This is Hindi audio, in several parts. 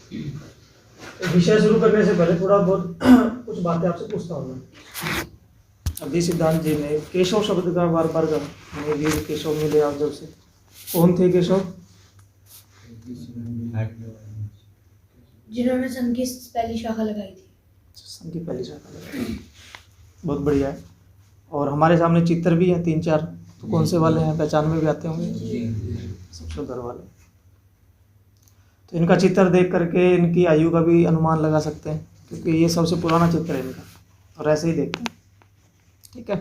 तो विषय शुरू करने से पहले थोड़ा बहुत कुछ बातें आपसे पूछता हूँ मैं। अभी सिद्धांत जी ने केशव शब्द का बार बार कहा, हमें वीर केशव मिले आप जब से। कौन थे केशव? जिन्होंने संघ की पहली शाखा लगाई थी। संघ की पहली शाखा लगाई, बहुत बढ़िया है। और हमारे सामने चित्र भी हैं 3-4, तो कौन से वाले हैं, पहचान में भी आते होंगे? सबसे ऊपर वाले। तो इनका चित्र देख करके इनकी आयु का भी अनुमान लगा सकते हैं, क्योंकि ये सबसे पुराना चित्र है इनका, और ऐसे ही देखते हैं। ठीक है।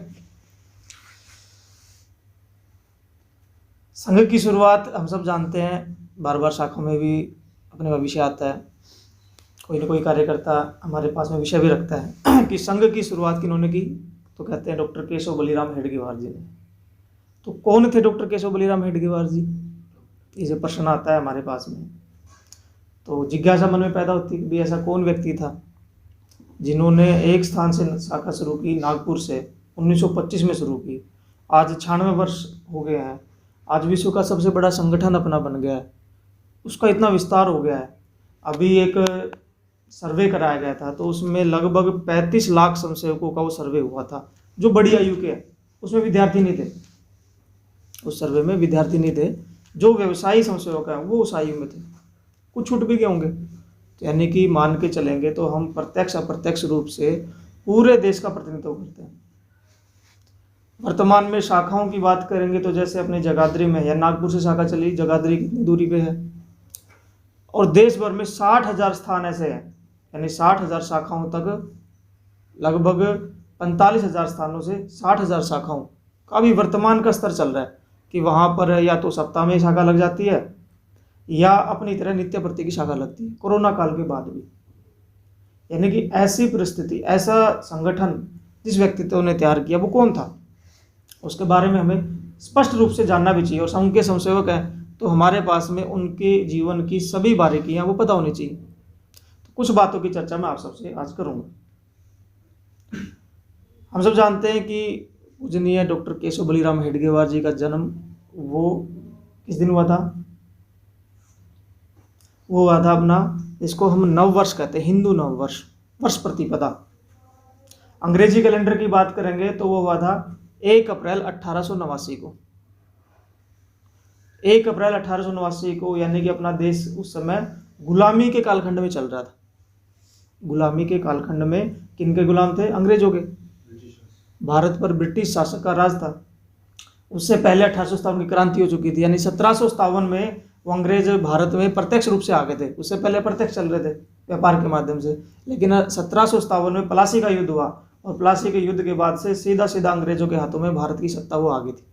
संघ की शुरुआत हम सब जानते हैं, बार बार शाखों में भी अपने का विषय आता है, कोई ना कोई कार्यकर्ता हमारे पास में विषय भी रखता है कि संघ की शुरुआत किन्होंने की, तो कहते हैं डॉक्टर केशव बलीराम हेडगेवार जी ने। तो कौन थे डॉक्टर केशव बलीराम हेडगेवार जी? ये जो प्रश्न आता है हमारे पास में, तो जिज्ञासा मन में पैदा होती है कि ऐसा कौन व्यक्ति था जिन्होंने एक स्थान से शाखा शुरू की, नागपुर से 1925 में शुरू की। आज 96 वर्ष हो गए हैं, आज विश्व का सबसे बड़ा संगठन अपना बन गया है, उसका इतना विस्तार हो गया है। अभी एक सर्वे कराया गया था, तो उसमें लगभग 35 लाख स्वयंसेवकों का वो सर्वे हुआ था, जो बड़ी आयु के हैं। उसमें विद्यार्थी नहीं थे, उस सर्वे में विद्यार्थी नहीं थे, जो व्यवसायी स्वयंसेवक हैं वो उस आयु में थे। कुछ छूट भी गए होंगे, तो यानी कि मान के चलेंगे तो हम प्रत्यक्ष अप्रत्यक्ष रूप से पूरे देश का प्रतिनिधित्व करते हैं। वर्तमान में शाखाओं की बात करेंगे तो जैसे अपने जगाधरी में या नागपुर से शाखा चली, जगाधरी कितनी दूरी पे है, और देश भर में 60,000 स्थान ऐसे हैं, यानी 60,000 शाखाओं तक, लगभग 45,000 स्थानों से 60,000 शाखाओं का भी वर्तमान का स्तर चल रहा है कि वहाँ पर या तो सप्ताह में शाखा लग जाती है या अपनी तरह नित्य प्रति की शाखा लगती है, कोरोना काल के बाद भी। यानी कि ऐसी परिस्थिति, ऐसा संगठन जिस व्यक्तित्व ने तैयार किया वो कौन था, उसके बारे में हमें स्पष्ट रूप से जानना भी चाहिए। और संघ के स्वयंसेवक हैं तो हमारे पास में उनके जीवन की सभी बारीकियां वो पता होनी चाहिए। तो कुछ बातों की चर्चा मैं आप सबसे आज करूंगा। हम सब जानते हैं कि पूजनीय डॉक्टर केशव बलीराम हेडगेवार जी का जन्म वो किस दिन हुआ था? वो हुआ था अपना, इसको हम नववर्ष कहते हैं, हिंदू नववर्ष, वर्ष प्रतिपदा। अंग्रेजी कैलेंडर की बात करेंगे तो वो हुआ था 1 अप्रैल 1889 को। 1 अप्रैल 1889 को, यानी कि अपना देश उस समय गुलामी के कालखंड में चल रहा था। गुलामी के कालखंड में किनके गुलाम थे? अंग्रेजों के। भारत पर ब्रिटिश शासक का राज था। उससे पहले 1857 की क्रांति हो चुकी थी, यानी 1757 में वो अंग्रेज भारत में प्रत्यक्ष रूप से आ गए थे। उससे पहले प्रत्यक्ष चल रहे थे व्यापार के माध्यम से, लेकिन 1757 में प्लासी का युद्ध हुआ, और प्लासी के युद्ध के बाद से सीधा सीधा अंग्रेजों के हाथों में भारत की सत्ता वो आ गई थी।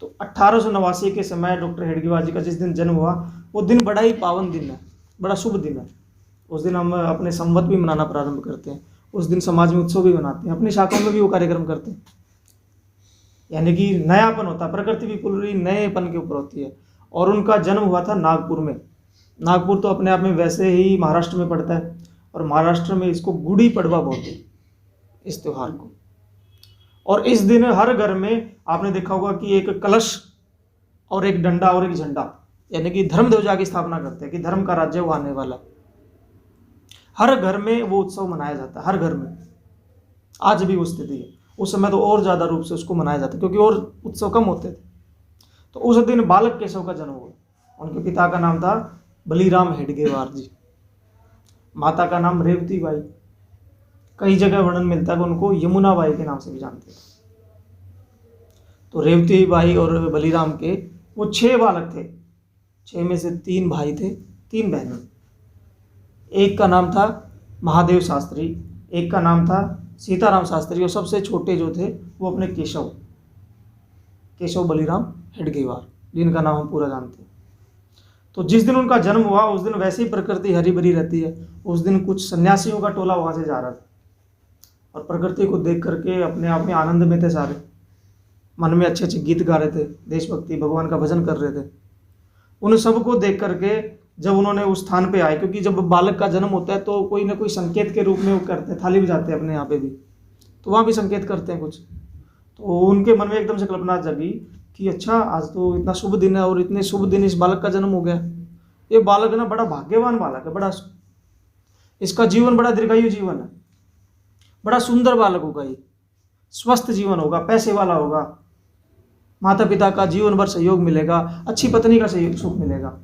तो 1889 के समय डॉक्टर हेडगेवार जी का जिस दिन जन्म हुआ, वो दिन बड़ा ही पावन दिन है, बड़ा शुभ दिन है। उस दिन हम अपने संवत भी मनाना प्रारंभ करते हैं, उस दिन समाज में उत्सव भी मनाते हैं, अपनी शाखाओं में भी वो कार्यक्रम करते हैं। यानी कि नयापन होता है, प्रकृति भी पूरी नएपन के ऊपर होती है। और उनका जन्म हुआ था नागपुर में। नागपुर तो अपने आप में वैसे ही महाराष्ट्र में पड़ता है, और महाराष्ट्र में इसको गुड़ी पड़वा बोलते हैं, इस त्योहार को। और इस दिन हर घर में आपने देखा होगा कि एक कलश और एक डंडा और एक झंडा, यानी कि धर्म ध्वजा की स्थापना करते हैं कि धर्म का राज्य वो आने वाला। हर घर में वो उत्सव मनाया जाता है, हर घर में। आज भी वो स्थिति है, उस समय तो और ज्यादा रूप से उसको मनाया जाता, क्योंकि और उत्सव कम होते थे। तो उस दिन बालक केशव का जन्म हुआ। उनके पिता का नाम था बलीराम हेडगेवार जी, माता का नाम रेवती बाई। कई जगह वर्णन मिलता है कि उनको यमुना बाई के नाम से भी जानते थे। तो रेवती बाई और बलीराम के वो 6 बालक थे, 6 में से 3 भाई थे, 3 बहनें। एक का नाम था महादेव शास्त्री, एक का नाम था सीताराम शास्त्री, और सबसे छोटे जो थे वो अपने केशव बलीराम हेडगेवार, जिनका नाम हम पूरा जानते हैं। तो जिस दिन उनका जन्म हुआ उस दिन वैसे ही प्रकृति हरी भरी रहती है। उस दिन कुछ सन्यासियों का टोला वहां से जा रहा था, और प्रकृति को देख करके अपने आप में आनंद में थे सारे, मन में अच्छे अच्छे गीत गा रहे थे, देशभक्ति, भगवान का भजन कर रहे थे। उन सबको देख करके जब उन्होंने उस स्थान पे आए, क्योंकि जब बालक का जन्म होता है तो कोई ना कोई संकेत के रूप में वो करते हैं, थाली बजाते हैं अपने यहाँ पे भी, तो वहाँ भी संकेत करते हैं कुछ। तो उनके मन में एकदम से कल्पना जगी कि अच्छा, आज तो इतना शुभ दिन है और इतने शुभ दिन इस बालक का जन्म हो गया। ये बालक ना बड़ा भाग्यवान बालक है, बड़ा इसका जीवन बड़ा दीर्घायु जीवन है, बड़ा सुंदर बालक होगा, ये स्वस्थ जीवन होगा, पैसे वाला होगा, माता पिता का जीवन भर सहयोग मिलेगा, अच्छी पत्नी का सहयोग सुख मिलेगा,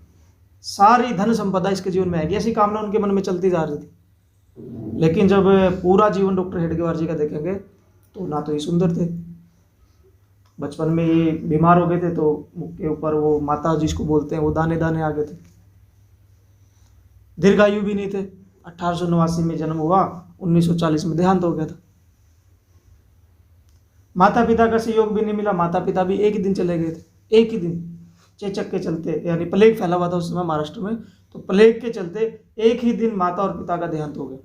सारी धन संपदा इसके जीवन में आएगी, ऐसी कामना उनके मन में चलती जा रही थी। लेकिन जब पूरा जीवन डॉक्टर हेडगेवार जी का देखेंगे तो ना तो ये सुंदर थे, बचपन में ये बीमार हो गए थे तो मुख के ऊपर वो माता जिसको बोलते हैं वो दाने दाने आ गए थे, दीर्घायु भी नहीं थे। 1889 में जन्म हुआ, 1940 में देहांत हो गया था। माता पिता का सहयोग भी नहीं मिला, माता पिता भी एक ही दिन चले गए थे, एक ही दिन चेचक के चलते, यानी प्लेग फैला हुआ था उस समय महाराष्ट्र में, तो प्लेग के चलते एक ही दिन माता और पिता का देहांत हो गया।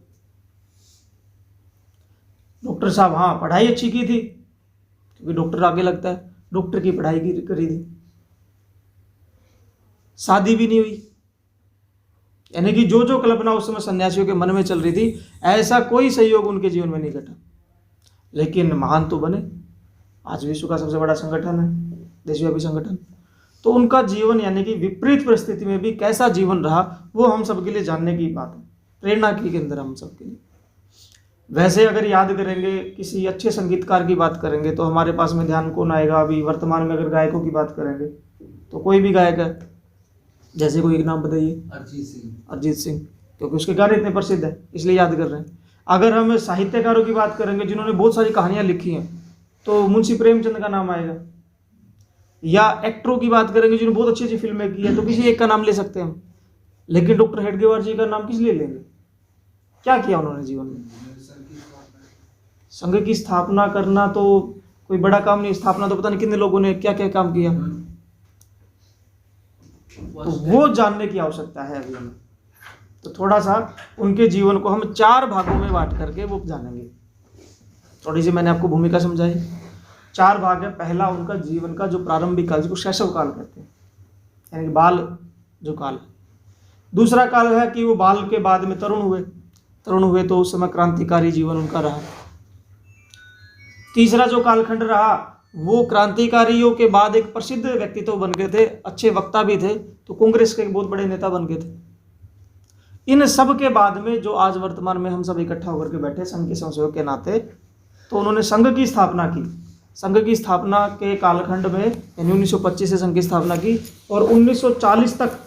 डॉक्टर साहब हाँ पढ़ाई अच्छी की थी, क्योंकि डॉक्टर आगे लगता है, डॉक्टर की पढ़ाई की करी थी, शादी भी नहीं हुई, यानी कि जो जो कल्पना उस समय सन्यासियों के मन में चल रही थी ऐसा कोई सहयोग उनके जीवन में नहीं घटा। लेकिन महान तो बने, आज विश्व का सबसे बड़ा संगठन है, देशव्यापी संगठन। तो उनका जीवन यानी कि विपरीत परिस्थिति में भी कैसा जीवन रहा वो हम सबके लिए जानने की बात है, प्रेरणा की केंद्र हम सबके लिए। वैसे अगर याद करेंगे, किसी अच्छे संगीतकार की बात करेंगे तो हमारे पास में ध्यान कौन आएगा? अभी वर्तमान में अगर गायकों की बात करेंगे तो कोई भी गायक है, जैसे कोई एक नाम बताइए। अरिजीत सिंह, क्योंकि उसके गाने इतने प्रसिद्ध है इसलिए याद कर रहे हैं। अगर हम साहित्यकारों की बात करेंगे जिन्होंने बहुत सारी कहानियां लिखी हैं तो मुंशी प्रेमचंद का नाम आएगा। या एक्टरों की बात करेंगे जिन्होंने बहुत अच्छी अच्छी फिल्में की है तो किसी एक का नाम ले सकते हैं हम। लेकिन डॉक्टर हेडगेवार जी का नाम किस लिए लेंगे? क्या किया उन्होंने जीवन में? संघ की स्थापना करना तो कोई बड़ा काम नहीं, स्थापना तो पता नहीं कितने लोगों ने क्या क्या काम किया, तो वो जानने की आवश्यकता है अभी हमें। तो थोड़ा सा उनके जीवन को हम 4 भागों में बांट करके वो जानेंगे। थोड़ी सी मैंने आपको भूमिका समझाई, 4 भाग है। पहला उनका जीवन का जो प्रारंभिक काल जिसको शैशव काल कहते हैं, यानी कि बाल जो काल। दूसरा काल है कि वो बाल के बाद में तरुण हुए तो उस समय क्रांतिकारी जीवन उनका रहा। तीसरा जो कालखंड रहा वो क्रांतिकारियों के बाद एक प्रसिद्ध व्यक्तित्व बन गए थे, अच्छे वक्ता भी थे, तो कांग्रेस के एक बहुत बड़े नेता बन गए थे। इन सब के बाद में जो आज वर्तमान में हम सब इकट्ठा होकर के बैठे संघ के संयोजक के नाते, तो उन्होंने संघ की स्थापना की। संघ की स्थापना के कालखंड में यानी 1925 से संघ की स्थापना की और 1940 तक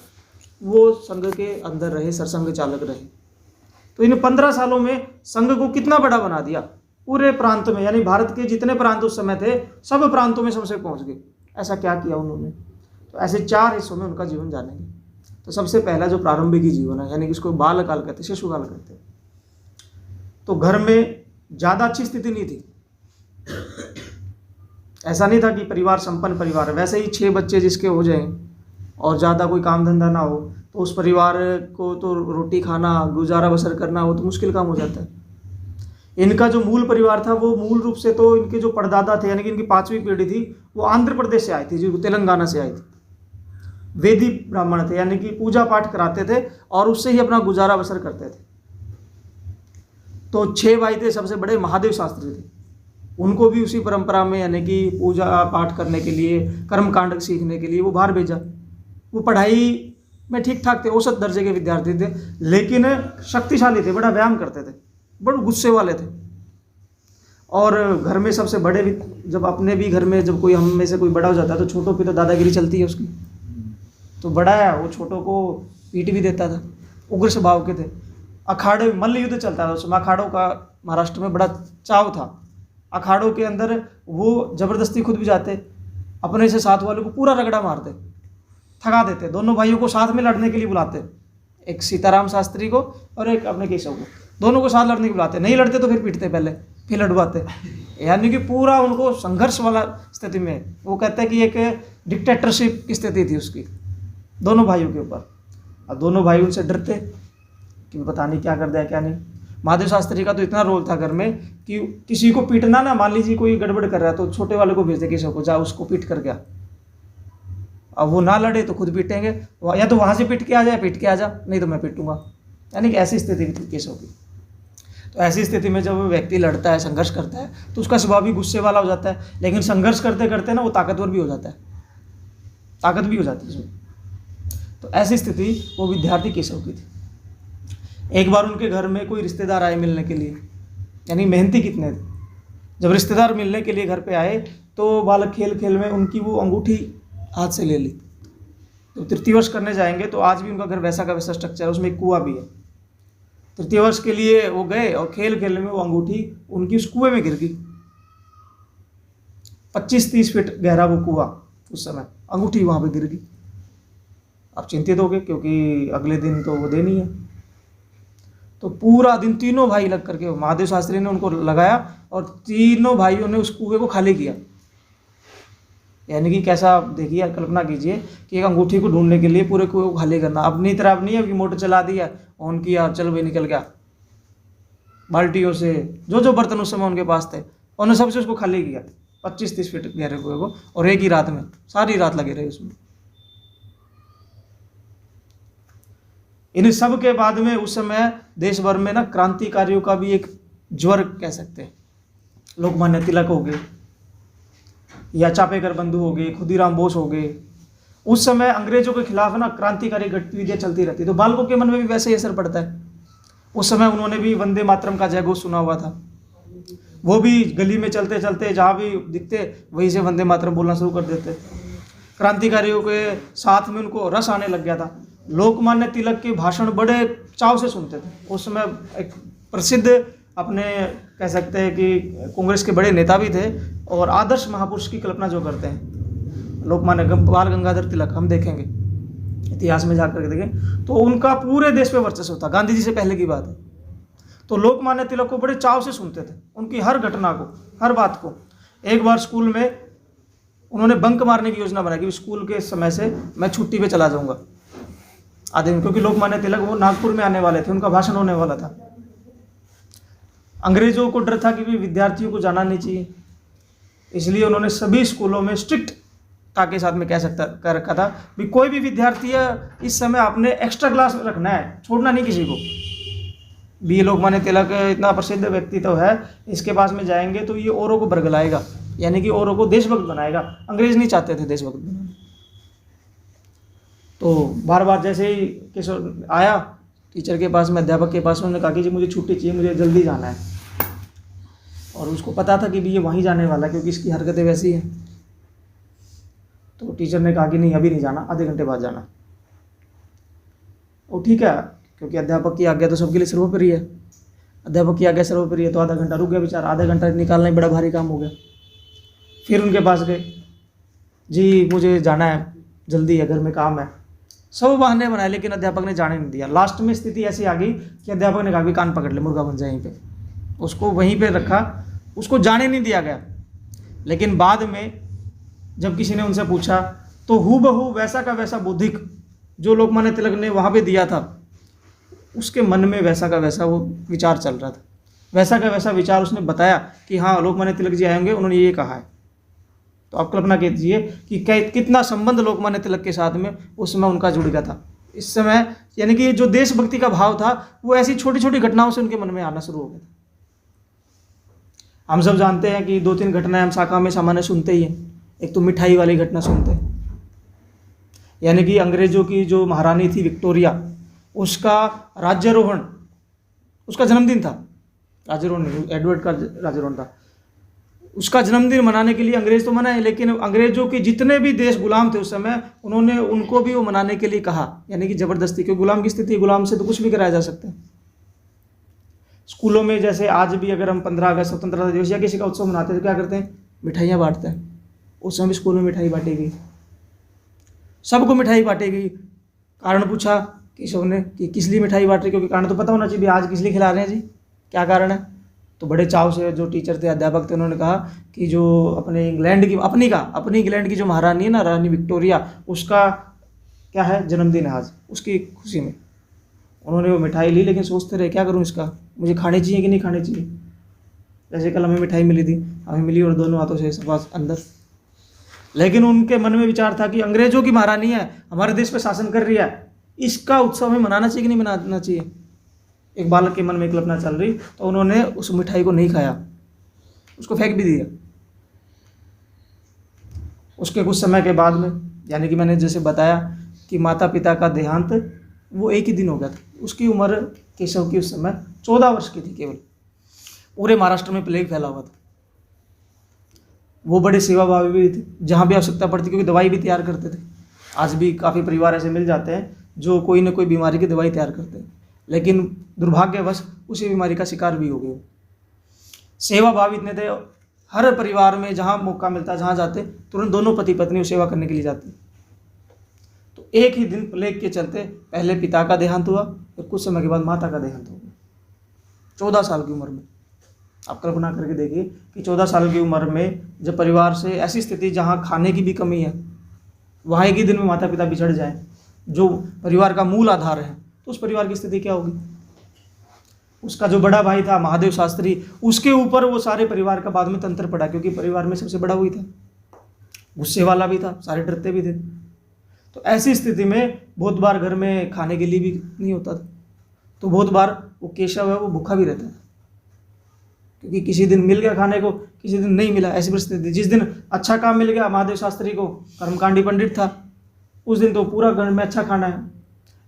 वो संघ के अंदर रहे, सरसंघ चालक रहे। तो इन 15 सालों में संघ को कितना बड़ा बना दिया, पूरे प्रांत में, यानी भारत के जितने प्रांत उस समय थे सब प्रांतों में सबसे पहुंच गए। ऐसा क्या किया उन्होंने? तो ऐसे 4 हिस्सों में उनका जीवन जानेंगे। तो सबसे पहला जो प्रारंभिक जीवन है, यानी कि इसको बाल काल कहते हैं, शिशुकाल कहते हैं। तो घर में ज़्यादा अच्छी स्थिति नहीं थी, ऐसा नहीं था कि परिवार संपन्न परिवार है। वैसे ही 6 बच्चे जिसके हो जाएं और ज़्यादा कोई काम धंधा ना हो तो उस परिवार को तो रोटी खाना, गुजारा बसर करना वो तो मुश्किल काम हो जाता है। इनका जो मूल परिवार था वो मूल रूप से तो इनके जो परदादा थे, यानी कि इनकी 5वीं पीढ़ी थी, वो आंध्र प्रदेश से आई थी, जो तेलंगाना से आई थी। वेदी ब्राह्मण थे, यानी कि पूजा पाठ कराते थे और उससे ही अपना गुजारा बसर करते थे। तो 6 भाई थे, सबसे बड़े महादेव शास्त्री थे। उनको भी उसी परंपरा में, यानी कि पूजा पाठ करने के लिए, कर्मकांड सीखने के लिए वो बाहर भेजा। वो पढ़ाई में ठीक ठाक थे, औसत दर्जे के विद्यार्थी थे, लेकिन शक्तिशाली थे, बड़ा व्यायाम करते थे, बड़े गुस्से वाले थे। और घर में सबसे बड़े भी, जब अपने भी घर में जब कोई हम में से कोई बड़ा हो जाता है तो छोटों पे तो दादागिरी चलती है उसकी। तो बड़ा है वो छोटों को पीट भी देता था, उग्र स्वभाव के थे। अखाड़े मल्ल युद्ध चलता था उस समय, अखाड़ों का महाराष्ट्र में बड़ा चाव था। अखाड़ों के अंदर वो जबरदस्ती खुद भी जाते, अपने से साथ वालों को पूरा रगड़ा मारते, थका देते। दोनों भाइयों को साथ में लड़ने के लिए बुलाते, एक सीताराम शास्त्री को और एक अपने केशव को, दोनों को साथ लड़ने के लिए बुलाते। नहीं लड़ते तो फिर पीटते, पहले फिर लड़वाते, यानी कि पूरा उनको संघर्ष वाला स्थिति में। वो कहते हैं कि एक डिक्टेटरशिप की स्थिति थी उसकी दोनों भाइयों के ऊपर। अब दोनों भाई उनसे डरते कि पता नहीं क्या कर दिया क्या नहीं। महादेव शास्त्री का तो इतना रोल था घर में कि किसी को पीटना ना, मान लीजिए कोई गड़बड़ कर रहा है तो छोटे वाले को भेज दे, केशव को, जा उसको पीट कर गया। अब वो ना लड़े तो खुद पीटेंगे, या तो वहाँ से पीट के आ जाए, पीट के आ जा, नहीं तो मैं पीटूंगा। यानी कि ऐसी स्थिति थी केशव की। तो ऐसी स्थिति में जब व्यक्ति लड़ता है, संघर्ष करता है, तो उसका स्वभाव भी गुस्से वाला हो जाता है। लेकिन संघर्ष करते करते ना वो ताकतवर भी हो जाता है, ताकत भी हो जाती है उसमें। तो ऐसी स्थिति वो विद्यार्थी केशव की थी। एक बार उनके घर में कोई रिश्तेदार आए मिलने के लिए, यानी मेहनती कितने थे। जब रिश्तेदार मिलने के लिए घर पे आए तो बालक खेल खेल में उनकी वो अंगूठी हाथ से ले ली। तो तृतीय वर्ष करने जाएंगे तो आज भी उनका घर वैसा का वैसा स्ट्रक्चर है, उसमें एक कुआं भी है। तृतीय वर्ष के लिए वो गए और खेल खेल में वो अंगूठी उनकी उस कुएं में गिर गई। 25-30 फीट गहरा वो कुआं, उस समय अंगूठी वहां पे गिर गई। आप चिंतित हो गए क्योंकि अगले दिन तो वो देनी है। तो पूरा दिन तीनों भाई लग करके, महादेव शास्त्री ने उनको लगाया और तीनों भाइयों ने उस कुएं को खाली किया। यानी कि कैसा, देखिए कल्पना कीजिए कि एक अंगूठी को ढूंढने के लिए पूरे कुएं को खाली करना। अपनी तरह अब नहीं है कि मोटर चला दिया, ऑन किया, चल भाई निकल गया। बाल्टियों से जो जो बर्तन उस समय उनके पास थे उन्होंने सबसे उसको खाली किया, 25-30 फीट गहरे कुएं को, और एक ही रात में, सारी रात लगे रहे उसमें। इन सब के बाद में उस समय देश भर में ना क्रांतिकारियों का भी एक ज्वर कह सकते हैं। लोकमान्य तिलक हो गए, या चापेकर बंधु हो गए, खुदीराम बोस हो गए। उस समय अंग्रेजों के खिलाफ ना क्रांतिकारी गतिविधियां चलती रहती, तो बालकों के मन में भी वैसे ही असर पड़ता है। उस समय उन्होंने भी वंदे मातरम का जयघोष सुना हुआ था। वो भी गली में चलते चलते जहाँ भी दिखते वहीं से वंदे मातरम बोलना शुरू कर देते। क्रांतिकारियों के साथ में उनको रस आने लग गया था। लोकमान्य तिलक के भाषण बड़े चाव से सुनते थे। उस समय एक प्रसिद्ध, अपने कह सकते हैं कि कांग्रेस के बड़े नेता भी थे और आदर्श महापुरुष की कल्पना जो करते हैं, लोकमान्य बाल गंगाधर तिलक, हम देखेंगे इतिहास में जाकर के देखें तो उनका पूरे देश पे वर्चस्व था। गांधी जी से पहले की बात है। तो लोकमान्य तिलक को बड़े चाव से सुनते थे, उनकी हर घटना को, हर बात को। एक बार स्कूल में उन्होंने बंक मारने की योजना बनाई कि स्कूल के समय से मैं छुट्टी पे चला जाऊंगा आधे दिन, क्योंकि लोकमान्य तिलक वो नागपुर में आने वाले थे, उनका भाषण होने वाला था। अंग्रेजों को डर था कि भी विद्यार्थियों को जाना नहीं चाहिए, इसलिए उन्होंने सभी स्कूलों में स्ट्रिक्टता के साथ में कर रखा था भी कोई भी विद्यार्थी इस समय आपने एक्स्ट्रा क्लास रखना है, छोड़ना नहीं किसी को भी। लोकमान्य तिलक इतना प्रसिद्ध व्यक्ति तो है, इसके पास में जाएंगे तो ये औरों को बरगलाएगा, यानी कि औरों को देशभक्त बनाएगा। अंग्रेज नहीं चाहते थे देशभक्त बनाना। तो बार बार जैसे ही केशव आया टीचर के पास में, अध्यापक के पास में, उन्होंने कहा कि जी मुझे छुट्टी चाहिए, मुझे जल्दी जाना है। और उसको पता था कि भी ये वहीं जाने वाला है क्योंकि इसकी हरकतें वैसी हैं। तो टीचर ने कहा कि नहीं अभी नहीं जाना, आधे घंटे बाद जाना। वो ठीक है, क्योंकि अध्यापक की आज्ञा तो सबके लिए सर्वोपरि है। अध्यापक की आज्ञा सर्वोपरि है, तो आधा घंटा रुक गया बेचारा। आधा घंटा निकालना ही बड़ा भारी काम हो गया। फिर उनके पास गए, जी मुझे जाना है, जल्दी है, घर में काम है। सब बहाने बनाए लेकिन अध्यापक ने जाने नहीं दिया। लास्ट में स्थिति ऐसी आ गई कि अध्यापक ने कहा कि कान पकड़ ले, मुर्गा बन जाए यहीं पे। उसको वहीं पे रखा, उसको जाने नहीं दिया गया। लेकिन बाद में जब किसी ने उनसे पूछा तो हूबहू वैसा का वैसा बौद्धिक जो लोकमान्य तिलक ने वहाँ पे दिया था, उसके मन में वैसा का वैसा वो विचार चल रहा था। वैसा का वैसा विचार उसने बताया कि हाँ लोकमान्य तिलक जी आएंगे, उन्होंने ये कहा है। तो आप कल्पना कीजिए कि कितना संबंध लोकमान्य तिलक के साथ में उस समय उनका जुड़ गया था। इस समय यानी कि जो देशभक्ति का भाव था वो ऐसी छोटी छोटी घटनाओं से उनके मन में आना शुरू हो गया था। हम सब जानते हैं कि 2-3 घटनाएं हम शाखा में सामान्य सुनते ही हैं। एक तो मिठाई वाली घटना सुनते हैं, यानी कि अंग्रेजों की जो महारानी थी विक्टोरिया, उसका राज्यारोहण, उसका जन्मदिन था। राज्यारोहण एडवर्ड का राज्यारोहण था। उसका जन्मदिन मनाने के लिए अंग्रेज तो मनाए, लेकिन अंग्रेजों के जितने भी देश गुलाम थे उस समय, उन्होंने उनको भी वो मनाने के लिए कहा, यानी कि जबरदस्ती, क्योंकि गुलाम की स्थिति, गुलाम से तो कुछ भी कराया जा सकता है। स्कूलों में जैसे आज भी अगर हम 15 अगस्त, स्वतंत्रता दिवस या किसी का उत्सव मनाते हैं तो क्या करते हैं, मिठाइयाँ बांटते हैं। उस समय भी स्कूल में मिठाई बांटी गई, सबको मिठाई बांटी गई। कारण पूछा केशव ने कि किस लिए मिठाई बांट रही, क्योंकि कारण तो पता होना चाहिए, आज किस लिए खिला रहे हैं जी, क्या कारण है। तो बड़े चाव से जो टीचर थे, अध्यापक थे, उन्होंने कहा कि जो अपने इंग्लैंड की, अपनी इंग्लैंड की जो महारानी है ना, रानी विक्टोरिया, उसका क्या है, जन्मदिन है आज, उसकी खुशी में उन्होंने वो मिठाई ली। लेकिन सोचते रहे क्या करूँ इसका, मुझे खानी चाहिए कि नहीं खानी चाहिए। जैसे कल हमें मिठाई मिली थी, हमें मिली और दोनों हाथों से सब अंदर। लेकिन उनके मन में विचार था कि अंग्रेजों की महारानी है, हमारे देश पे शासन कर रही है, इसका उत्सव हमें मनाना चाहिए कि नहीं मनाना चाहिए। एक बालक के मन में कल्पना चल रही, तो उन्होंने उस मिठाई को नहीं खाया, उसको फेंक भी दिया। उसके कुछ समय के बाद में, यानी कि मैंने जैसे बताया कि माता पिता का देहांत वो एक ही दिन हो गया था। उसकी उम्र केशव की उस समय 14 वर्ष की थी केवल। पूरे महाराष्ट्र में प्लेग फैला हुआ था। वो बड़े सेवाभावी भी थे, जहाँ भी आवश्यकता पड़ती, क्योंकि दवाई भी तैयार करते थे। आज भी काफ़ी परिवार ऐसे मिल जाते हैं जो कोई न कोई बीमारी की दवाई तैयार करते हैं, लेकिन दुर्भाग्यवश उसी बीमारी का शिकार भी हो गए। सेवाभाव इतने थे, हर परिवार में जहाँ मौका मिलता, जहाँ जाते, तुरंत दोनों पति पत्नी सेवा करने के लिए जाते। तो एक ही दिन प्लेग के चलते पहले पिता का देहांत हुआ, फिर कुछ समय के बाद माता का देहांत हो गया, 14 साल की उम्र में। आप कल्पना करके देखिए कि 14 साल की उम्र में जब परिवार से ऐसी स्थिति जहाँ खाने की भी कमी है, वहाँ एक ही दिन में माता पिता बिछड़ जाए, जो परिवार का मूल आधार है, तो उस परिवार की स्थिति क्या होगी। उसका जो बड़ा भाई था महादेव शास्त्री, उसके ऊपर वो सारे परिवार का बाद में तंत्र पड़ा, क्योंकि परिवार में सबसे बड़ा वही था, गुस्से वाला भी था, सारे डरते भी थे। तो ऐसी स्थिति में बहुत बार घर में खाने के लिए भी नहीं होता था, तो बहुत बार वो केशव है वो भूखा भी रहता है, क्योंकि किसी दिन मिल गया खाने को, किसी दिन नहीं मिला, ऐसी परिस्थिति। जिस दिन अच्छा काम मिल गया, महादेव शास्त्री को कर्मकांडी पंडित था, उस दिन तो पूरा घर में अच्छा खाना है,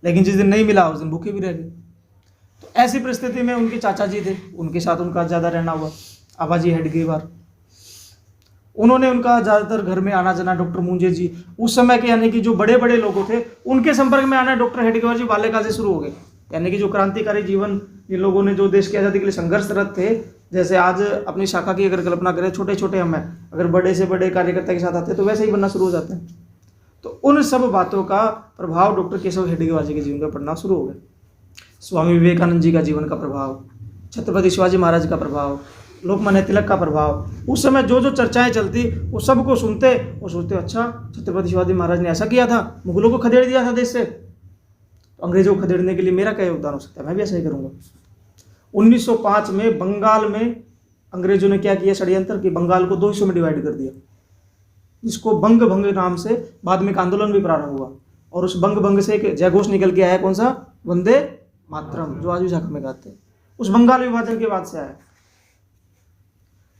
लेकिन जिस दिन नहीं मिला उस दिन भूखे भी रह गए। तो ऐसी परिस्थिति में उनके चाचा जी थे, उनके साथ उनका ज़्यादा रहना हुआ, आबाजी हेडगेवार। उन्होंने उनका ज़्यादातर घर में आना जाना, डॉक्टर मुंजे जी उस समय के यानी कि जो बड़े बड़े लोगों थे उनके संपर्क में आना डॉक्टर हेडगेवार जी बाल्यकाल से शुरू हो गए। यानी कि जो क्रांतिकारी जीवन इन लोगों ने जो देश की आज़ादी के लिए संघर्षरत थे, जैसे आज अपनी शाखा की अगर कल्पना करें, छोटे छोटे हम हैं, अगर बड़े से बड़े कार्यकर्ता के साथ आते हैं तो वैसे ही बनना शुरू हो जाते हैं। तो उन सब बातों का प्रभाव डॉक्टर केशव हेडगेवार जी के जीवन पर पड़ना शुरू हो गया। स्वामी विवेकानंद जी का जीवन का प्रभाव, छत्रपति शिवाजी महाराज का प्रभाव, लोकमान्य तिलक का प्रभाव, उस समय जो जो चर्चाएं चलती वो सबको सुनते और सोचते, अच्छा छत्रपति शिवाजी महाराज ने ऐसा किया था, मुगलों को खदेड़ दिया था देश से, तो अंग्रेजों को खदेड़ने के लिए मेरा क्या योगदान हो सकता है, मैं भी ऐसा ही करूँगा। 1905 में बंगाल में अंग्रेजों ने क्या किया षड्यंत्र, कि बंगाल को 2 हिस्सों में डिवाइड कर दिया, जिसको बंग भंग नाम से बाद में एक आंदोलन भी प्रारंभ हुआ। और उस बंग भंग से एक जयघोष निकल के आया, कौन सा, वंदे मातरम, जो आज भी झांक में गाते हैं, उस बंगाल विभाजन के बाद से आया।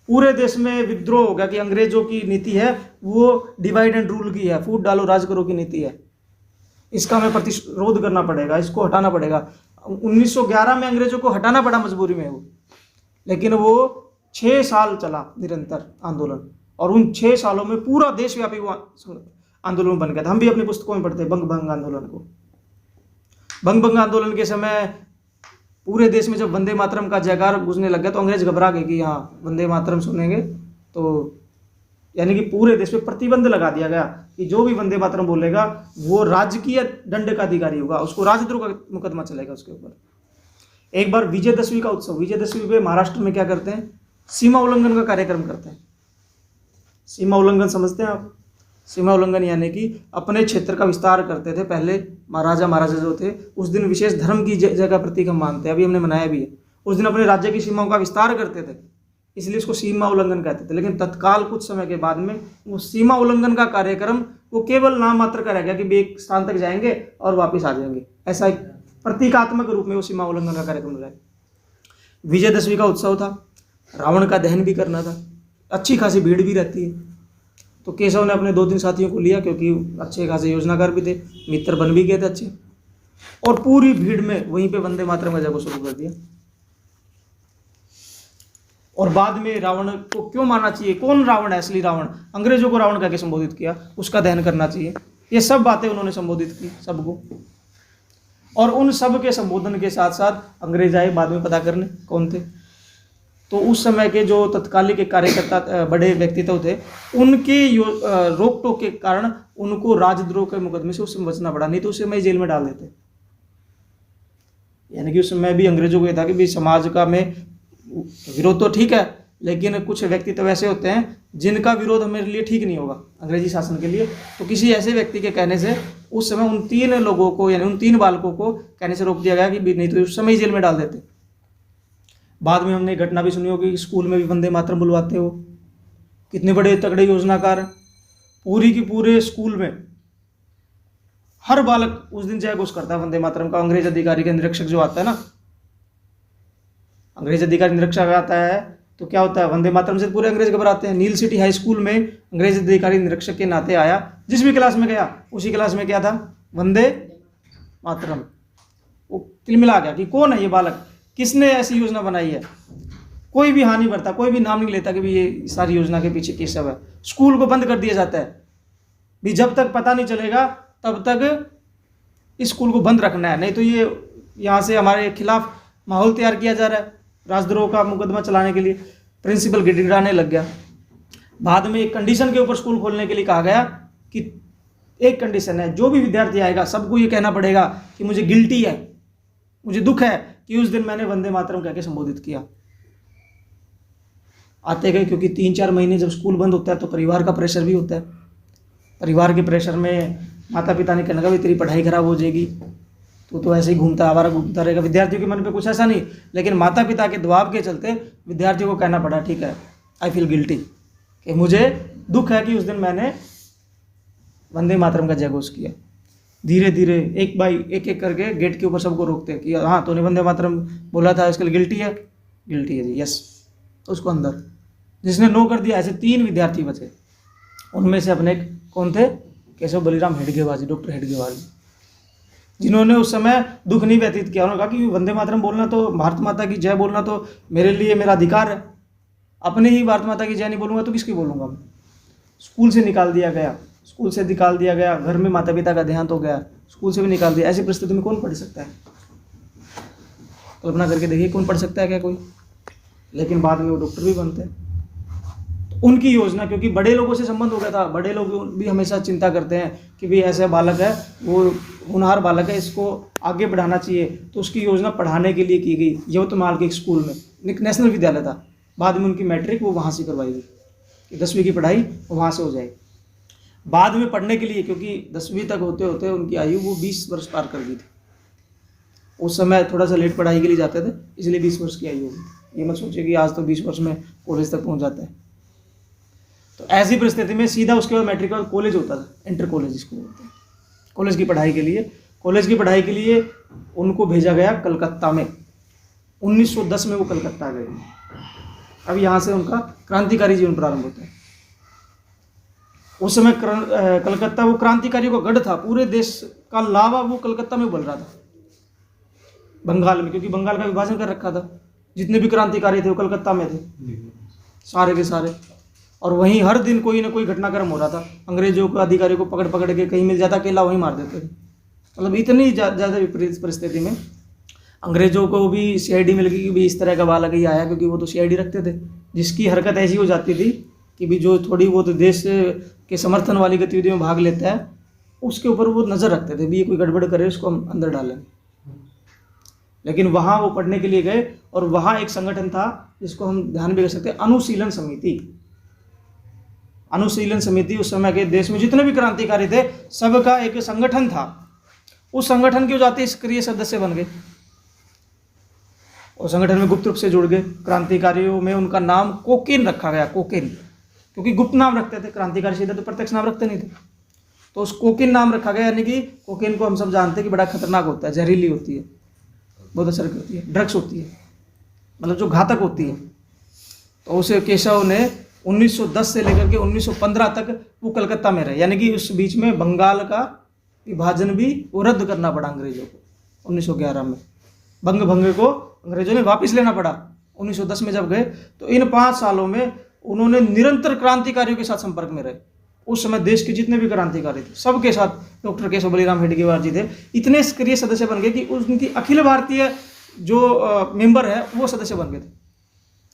पूरे देश में विद्रोह हो गया कि अंग्रेजों की नीति है वो डिवाइड एंड रूल की है, फूट डालो राज करो की नीति है, इसका हमें प्रतिरोध करना पड़ेगा, इसको हटाना पड़ेगा। 1911 में अंग्रेजों को हटाना पड़ा मजबूरी में वो, लेकिन वो 6 साल चला निरंतर आंदोलन, और उन 6 सालों में पूरा देशव्यापी वो आंदोलन बन गया था। हम भी अपनी पुस्तकों में पढ़ते हैं बंग भंग आंदोलन को। बंग भंग आंदोलन के समय पूरे देश में जब वंदे मातरम का जयकार गूंजने लग गया तो अंग्रेज घबरा गए कि हाँ वंदे मातरम सुनेंगे तो, यानी कि पूरे देश में प्रतिबंध लगा दिया गया कि जो भी वंदे मातरम बोलेगा वो राजकीय दंड का अधिकारी होगा, उसको राजद्रोह का मुकदमा चलेगा उसके ऊपर। एक बार विजयदशमी का उत्सव, विजयदशमी पे महाराष्ट्र में क्या करते हैं, सीमा उल्लंघन का कार्यक्रम करते हैं। सीमा उल्लंघन समझते हैं आप? सीमा उल्लंघन यानी कि अपने क्षेत्र का विस्तार करते थे। पहले महाराजा जो थे उस दिन विशेष धर्म की जगह प्रतीक हम मानते हैं, अभी हमने मनाया भी है, उस दिन अपने राज्य की सीमाओं का विस्तार करते थे, इसलिए इसको सीमा उल्लंघन कहते थे। लेकिन तत्काल कुछ समय के बाद में वो सीमा उल्लंघन का कार्यक्रम वो केवल नाम मात्र का रह गया कि एक स्थान तक जाएंगे और वापस आ जाएंगे, ऐसा एक प्रतीकात्मक रूप में वो सीमा उल्लंघन का कार्यक्रम रहा। विजयदशमी का उत्सव था, रावण का दहन भी करना था, अच्छी खासी भीड़ भी रहती है। तो केशव ने अपने 2-3 साथियों को लिया, क्योंकि अच्छे खासे योजनाकार भी थे, मित्र बन भी गए थे अच्छे, और पूरी भीड़ में वहीं पे वंदे मातरम का जगह शुरू कर दिया। और बाद में रावण को क्यों मारना चाहिए, कौन रावण है असली रावण, अंग्रेजों को रावण कहकर संबोधित किया, उसका दहन करना चाहिए, ये सब बातें उन्होंने संबोधित की सबको। और उन सब के संबोधन के साथ साथ अंग्रेज आए बाद में पता करने कौन थे। तो उस समय के जो तत्कालिक कार्यकर्ता बड़े व्यक्तित्व थे, उनके रोक टोक के कारण उनको राजद्रोह के मुकदमे से उस समय बचना पड़ा, नहीं तो उस समय जेल में डाल देते। यानी कि उस समय भी अंग्रेजों को यह था कि भी समाज का में विरोध तो ठीक है, लेकिन कुछ व्यक्तित्व ऐसे होते हैं जिनका विरोध हमारे लिए ठीक नहीं होगा अंग्रेजी शासन के लिए। तो किसी ऐसे व्यक्ति के कहने से उस समय उन 3 लोगों को, यानी उन 3 बालकों को कहने से रोक दिया गया कि नहीं तो उस समय ही जेल में डाल देते। बाद में हमने घटना भी सुनी होगी, स्कूल में भी वंदे मातरम बुलवाते हो, कितने बड़े तगड़े योजनाकार, पूरी की पूरे स्कूल में हर बालक उस दिन जय घोष करता है वंदे मातरम का। अंग्रेज अधिकारी का निरीक्षक जो आता है ना, अंग्रेज अधिकारी निरीक्षक आता है तो क्या होता है, वंदे मातरम से पूरे अंग्रेज घबराते हैं। नील सिटी हाई स्कूल में अंग्रेज अधिकारी निरीक्षक के नाते आया, जिस भी क्लास में गया उसी क्लास में क्या था, वंदे मातरम। वो तिलमिला गया कि कौन है ये बालक, किसने ऐसी योजना बनाई है। कोई भी हानि भरता, कोई भी नाम नहीं लेता कि भी ये सारी योजना के पीछे केशव है। स्कूल को बंद कर दिया जाता है भी, जब तक पता नहीं चलेगा तब तक इस स्कूल को बंद रखना है, नहीं तो ये यहाँ से हमारे खिलाफ माहौल तैयार किया जा रहा है राजद्रोह का मुकदमा चलाने के लिए। प्रिंसिपल गिड़गिड़ाने लग गया। बाद में एक कंडीशन के ऊपर स्कूल खोलने के लिए कहा गया कि एक कंडीशन है, जो भी विद्यार्थी आएगा सबको ये कहना पड़ेगा कि मुझे गिल्टी है, मुझे दुख है कि उस दिन मैंने वंदे मातरम कह के संबोधित किया। आते गए, क्योंकि 3-4 महीने जब स्कूल बंद होता है तो परिवार का प्रेशर भी होता है। परिवार के प्रेशर में माता पिता ने कहना कि तेरी पढ़ाई खराब हो जाएगी, तो ऐसे ही घूमता आवारा घूमता रहेगा। विद्यार्थियों के मन पे कुछ ऐसा नहीं, लेकिन माता पिता के दबाव के चलते विद्यार्थियों को कहना पड़ा ठीक है, आई फील गिल्टी, कि मुझे दुख है कि उस दिन मैंने वंदे मातरम का जयघोष किया। धीरे धीरे एक बाई एक करके गेट के ऊपर सबको रोकते कि हाँ तूने वंदे मातरम बोला था, इसके लिए गिल्टी है। गिल्टी है जी, यस। उसको अंदर, जिसने नो कर दिया, ऐसे 3 विद्यार्थी बचे। उनमें से अपने कौन थे? केशव बलिराम हेडगेवार जी, डॉक्टर हेडगेवार जी, जिन्होंने उस समय दुख नहीं व्यतीत किया। उन्होंने कहा कि वंदे मातरम बोलना तो, भारत माता की जय बोलना तो मेरे लिए मेरा अधिकार है, अपने ही भारत माता की जय नहीं बोलूँगा तो किसकी बोलूँगा मैं। स्कूल से निकाल दिया गया, स्कूल से निकाल दिया गया, घर में माता पिता का देहांत हो गया, स्कूल से भी निकाल दिया। ऐसी परिस्थिति में कौन पढ़ सकता है? कल्पना करके देखिए, कौन पढ़ सकता है क्या कोई? लेकिन बाद में वो डॉक्टर भी बनते हैं। तो उनकी योजना, क्योंकि बड़े लोगों से संबंध हो गया था, बड़े लोग भी हमेशा चिंता करते हैं कि भाई ऐसा बालक है, वो होनहार बालक है, इसको आगे बढ़ाना चाहिए। तो उसकी योजना पढ़ाने के लिए की गई यवतमाल के एक स्कूल में, एक नेशनल विद्यालय था। बाद में उनकी मैट्रिक वो वहाँ से करवाई गई कि 10वीं की पढ़ाई वो वहाँ से हो जाए। बाद में पढ़ने के लिए, क्योंकि 10वीं तक होते होते उनकी आयु वो 20 वर्ष पार कर गई थी। उस समय थोड़ा सा लेट पढ़ाई के लिए जाते थे, इसलिए 20 वर्ष की आयु होगी। ये मत सोचिए कि आज तो 20 वर्ष में कॉलेज तक पहुँच जाता है। तो ऐसी परिस्थिति में सीधा उसके बाद मैट्रिक का कॉलेज होता था, इंटर कॉलेज जिसको बोलते हैं। कॉलेज की पढ़ाई के लिए उनको भेजा गया कलकत्ता में। 1910 में वो कलकत्ता गए। अब यहाँ से उनका क्रांतिकारी जीवन प्रारंभ होता है। उस समय कलकत्ता वो क्रांतिकारियों का गढ़ था। पूरे देश का लावा वो कलकत्ता में उबल रहा था, बंगाल में, क्योंकि बंगाल का विभाजन कर रखा था। जितने भी क्रांतिकारी थे वो कलकत्ता में थे, सारे के सारे। और वहीं हर दिन कोई ना कोई घटनाक्रम हो रहा था। अंग्रेजों को, अधिकारियों को पकड़ पकड़ के कहीं मिल जाता अकेला वहीं मार देते थे। मतलब इतनी ज़्यादा विपरीत परिस्थिति में अंग्रेजों को भी CID मिल गई कि भी इस तरह का बालक ही आया, क्योंकि वो तो CID रखते थे, जिसकी हरकत ऐसी हो जाती थी कि भी जो थोड़ी बहुत देश के समर्थन वाली गतिविधियों में भाग लेता है, उसके ऊपर वो नज़र रखते थे भी ये कोई गड़बड़ करे उसको हम अंदर डालेंगे। लेकिन वहाँ वो पढ़ने के लिए गए, और वहाँ एक संगठन था जिसको हम ध्यान भी कर सकते हैं, अनुशीलन समिति। अनुशीलन समिति उस समय के देश में जितने भी क्रांतिकारी थे सबका एक संगठन था। उस संगठन के जाते सक्रिय सदस्य बन गए और संगठन में गुप्त रूप से जुड़ गए। क्रांतिकारियों में उनका नाम कोकेन रखा गया, कोकेन, क्योंकि गुप्त नाम रखते थे। क्रांतिकारी सीधे तो प्रत्यक्ष नाम रखते नहीं थे, तो उस कोकेन नाम रखा गया। यानी कि कोकेन को हम सब जानते हैं कि बड़ा खतरनाक होता है, जहरीली होती है, बहुत असर करती है, ड्रग्स होती है, मतलब जो घातक होती है। तो उसे केशव ने 1910 से लेकर के 1915 तक वो कलकत्ता में रहे। यानी कि उस बीच में बंगाल का विभाजन भी वो रद्द करना पड़ा अंग्रेजों को। 1911 में बंग को अंग्रेजों ने वापस लेना पड़ा। 1910 में जब गए तो इन 5 सालों में उन्होंने निरंतर क्रांतिकारियों के साथ संपर्क में रहे। उस समय देश के जितने भी क्रांतिकारी थे सबके साथ डॉक्टर केशव बलिराम हेडगेवार जी थे। इतने सक्रिय सदस्य बन गए कि उनकी अखिल भारतीय जो मेंबर है वो सदस्य बन गए थे।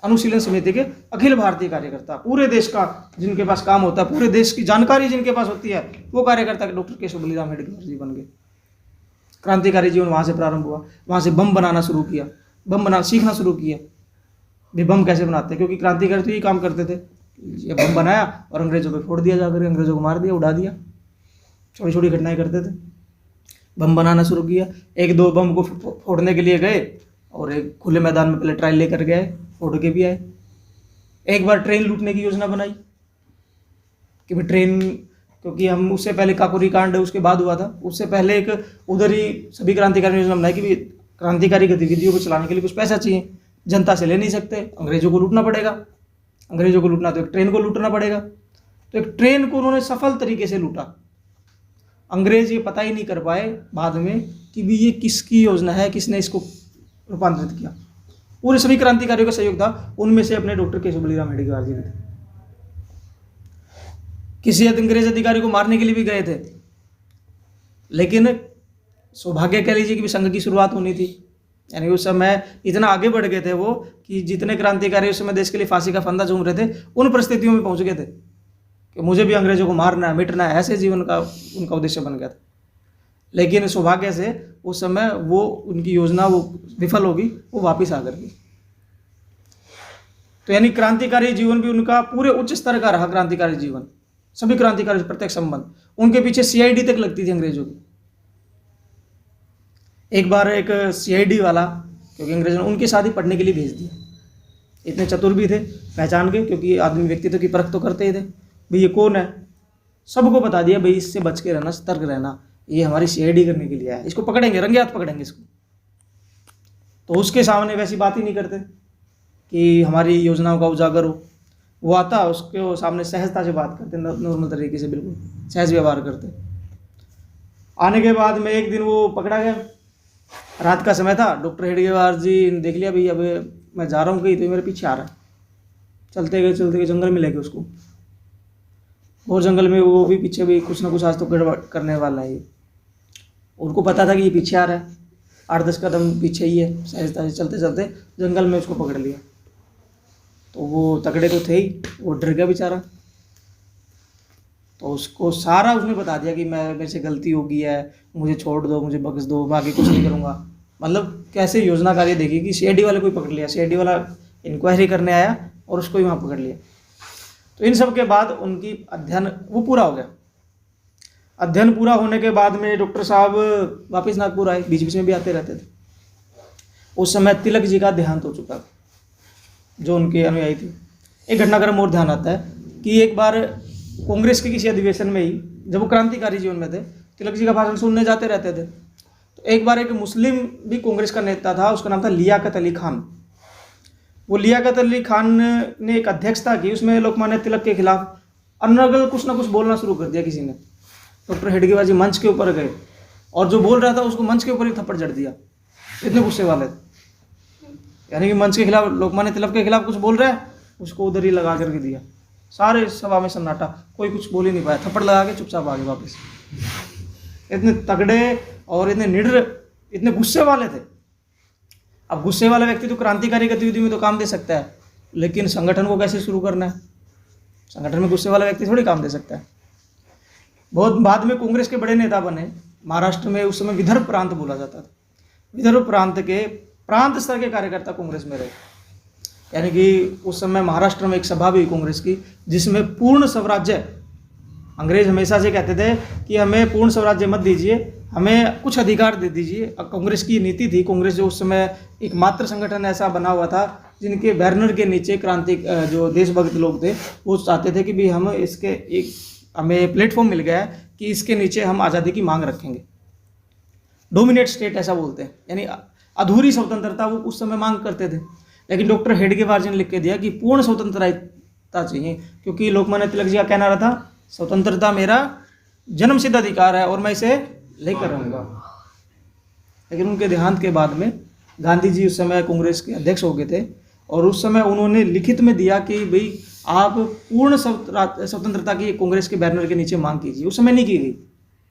अनुशीलन समिति के अखिल भारतीय कार्यकर्ता, पूरे देश का जिनके पास काम होता है, पूरे देश की जानकारी जिनके पास होती है, वो कार्यकर्ता डॉक्टर केशव बलिराम हेडगेवार जी बन गए। क्रांतिकारी जीवन वहाँ से प्रारंभ हुआ। वहाँ से बम बनाना शुरू किया, बम बनाना सीखना शुरू किया भी बम कैसे बनाते हैं, क्योंकि क्रांतिकारी तो यही काम करते थे। ये बम बनाया और अंग्रेजों पे फोड़ दिया, जाकर अंग्रेजों को मार दिया, उड़ा दिया, छोटी छोटी घटनाएं करते थे। बम बनाना शुरू किया। 1-2 बम को फोड़ने के लिए गए और एक खुले मैदान में पहले ट्रायल लेकर गए, फोड़ के भी आए। एक बार ट्रेन लूटने की योजना बनाई कि भाई ट्रेन, क्योंकि हम उससे पहले काकोरी कांड उसके बाद हुआ था, उससे पहले एक उधर ही सभी क्रांतिकारी योजना बनाई कि भाई क्रांतिकारी गतिविधियों को चलाने के लिए कुछ पैसा चाहिए, जनता से ले नहीं सकते, अंग्रेजों को लूटना पड़ेगा। अंग्रेजों को लूटना तो एक ट्रेन को लूटना पड़ेगा। तो एक ट्रेन को उन्होंने सफल तरीके से लूटा। अंग्रेज ये पता ही नहीं कर पाए बाद में कि भी ये किसकी योजना है, किसने इसको रूपांतरित किया। पूरे सभी क्रांतिकारियों का सहयोग था, उनमें से अपने डॉक्टर केशव बलिराम हेडगेवार जी भी थे। किसी अंग्रेज अधिकारी को मारने के लिए भी गए थे, लेकिन सौभाग्य कह लीजिए कि संघ की शुरुआत होनी थी। यानी उस समय इतना आगे बढ़ गए थे वो कि जितने क्रांतिकारी उस समय देश के लिए फांसी का फंदा झूम रहे थे, उन परिस्थितियों में पहुंच गए थे कि मुझे भी अंग्रेजों को मारना है, मिटना है, ऐसे जीवन का उनका उद्देश्य बन गया था। लेकिन सौभाग्य से उस समय वो उनकी योजना वो विफल होगी, वो वापिस आ करके। तो यानी क्रांतिकारी जीवन भी उनका पूरे उच्च स्तर का रहा। क्रांतिकारी जीवन, सभी क्रांतिकारी प्रत्यक्ष संबंध, उनके पीछे सीआईडी तक लगती थी अंग्रेजों की। एक बार एक सीआईडी वाला, क्योंकि अंग्रेजों ने उनके साथ ही पढ़ने के लिए भेज दिया, इतने चतुर भी थे, पहचान गए, क्योंकि आदमी व्यक्तित्व की परख तो करते ही थे, भाई ये कौन है, सबको बता दिया, भाई इससे बच के रहना, सतर्क रहना, ये हमारी सीआईडी करने के लिए आया, इसको पकड़ेंगे, रंगे हाथ पकड़ेंगे इसको। तो उसके सामने वैसी बात ही नहीं करते कि हमारी योजनाओं का उजागर हो। वो आता, उसके सामने सहजता से बात करते, नॉर्मल तरीके से, बिल्कुल सहज व्यवहार करते। आने के बाद में एक दिन वो पकड़ा गया, रात का समय था। डॉक्टर हेडगेवार जी ने देख लिया, भाई अब मैं जा रहा हूँ कहीं, तो मेरे पीछे आ रहा है। चलते गए जंगल में ले गए उसको, और जंगल में वो भी पीछे, भी कुछ ना कुछ आज तो गड़बड़ करने वाला है ये। उनको पता था कि ये पीछे आ रहा है, 8-10 कदम पीछे ही है। सहजता से चलते चलते जंगल में उसको पकड़ लिया। तो वो तगड़े तो थे ही, वो डर गया बेचारा। तो उसको सारा उसने बता दिया कि मेरे से गलती हो गई है, मुझे छोड़ दो, मुझे बख्श दो, मैं आगे कुछ नहीं करूँगा। मतलब कैसे योजनाकारी देखी कि सीआईडी वाले को ही पकड़ लिया। सीआईडी वाला इंक्वायरी करने आया और उसको ही वहाँ पकड़ लिया। तो इन सब के बाद उनकी अध्ययन वो पूरा हो गया। अध्ययन पूरा होने के बाद में डॉक्टर साहब वापस नागपुर आए, बीच बीच में भी आते रहते थे। उस समय तिलक जी का देहांत हो चुका था, जो उनके अनुयायी थे। एक घटनाक्रम और ध्यान आता है कि एक बार कांग्रेस के किसी अधिवेशन में ही, जब वो क्रांतिकारी जीवन में थे, तिलक जी का भाषण सुनने जाते रहते थे। तो एक बार एक मुस्लिम भी कांग्रेस का नेता था, उसका नाम था लियाकत अली खान। वो लियाकत अली खान ने एक अध्यक्षता की, उसमें लोकमान्य तिलक के खिलाफ अनर्गल कुछ ना कुछ बोलना शुरू कर दिया किसी ने। डॉक्टर हेडगेवार जी मंच के ऊपर गए और जो बोल रहा था उसको मंच के ऊपर ही थप्पड़ जड़ दिया, इतने गुस्से वाले थे। यानी कि मंच के खिलाफ, लोकमान्य तिलक के खिलाफ कुछ बोल रहा है, उसको उधर ही लगा करके दिया। सारे सभा में सन्नाटा, कोई कुछ बोल ही नहीं पाया, थप्पड़ लगा के चुपचाप आ गए वापस। इतने तगड़े और इतने निडर, इतने गुस्से वाले थे। अब गुस्से वाला व्यक्ति तो क्रांतिकारी गतिविधि में तो काम दे सकता है, लेकिन संगठन को कैसे शुरू करना है, संगठन में गुस्से वाला व्यक्ति थोड़ी काम दे सकता है। बहुत बाद में कांग्रेस के बड़े नेता बने। महाराष्ट्र में उस समय विदर्भ प्रांत बोला जाता था। विदर्भ प्रांत के प्रांत स्तर के कार्यकर्ता कांग्रेस में रहे। यानी कि उस समय महाराष्ट्र में एक सभा भी हुई कांग्रेस की, जिसमें पूर्ण स्वराज्य, अंग्रेज हमेशा से कहते थे कि हमें पूर्ण स्वराज्य मत दीजिए, हमें कुछ अधिकार दे दीजिए। कांग्रेस की नीति थी। कांग्रेस जो उस समय एकमात्र संगठन ऐसा बना हुआ था जिनके बैनर के नीचे क्रांति जो देशभक्त लोग थे वो चाहते थे कि भी हम इसके एक हमें प्लेटफॉर्म मिल गया है कि इसके नीचे हम आज़ादी की मांग रखेंगे। डोमिनेट स्टेट ऐसा बोलते हैं, यानी अधूरी स्वतंत्रता वो उस समय मांग करते थे। लेकिन डॉक्टर हेडगेवार जी ने लिख के दिया कि पूर्ण स्वतंत्रता चाहिए, क्योंकि लोकमान्य तिलक जी का कहना रहा था स्वतंत्रता मेरा जन्मसिद्ध अधिकार है और मैं इसे लेकर रहूँगा। लेकिन उनके देहांत के बाद में गांधी जी उस समय कांग्रेस के अध्यक्ष हो गए थे और उस समय उन्होंने लिखित में दिया कि भाई आप पूर्ण स्वतंत्रता की कांग्रेस के बैनर के नीचे मांग कीजिए। उस समय नहीं की गई,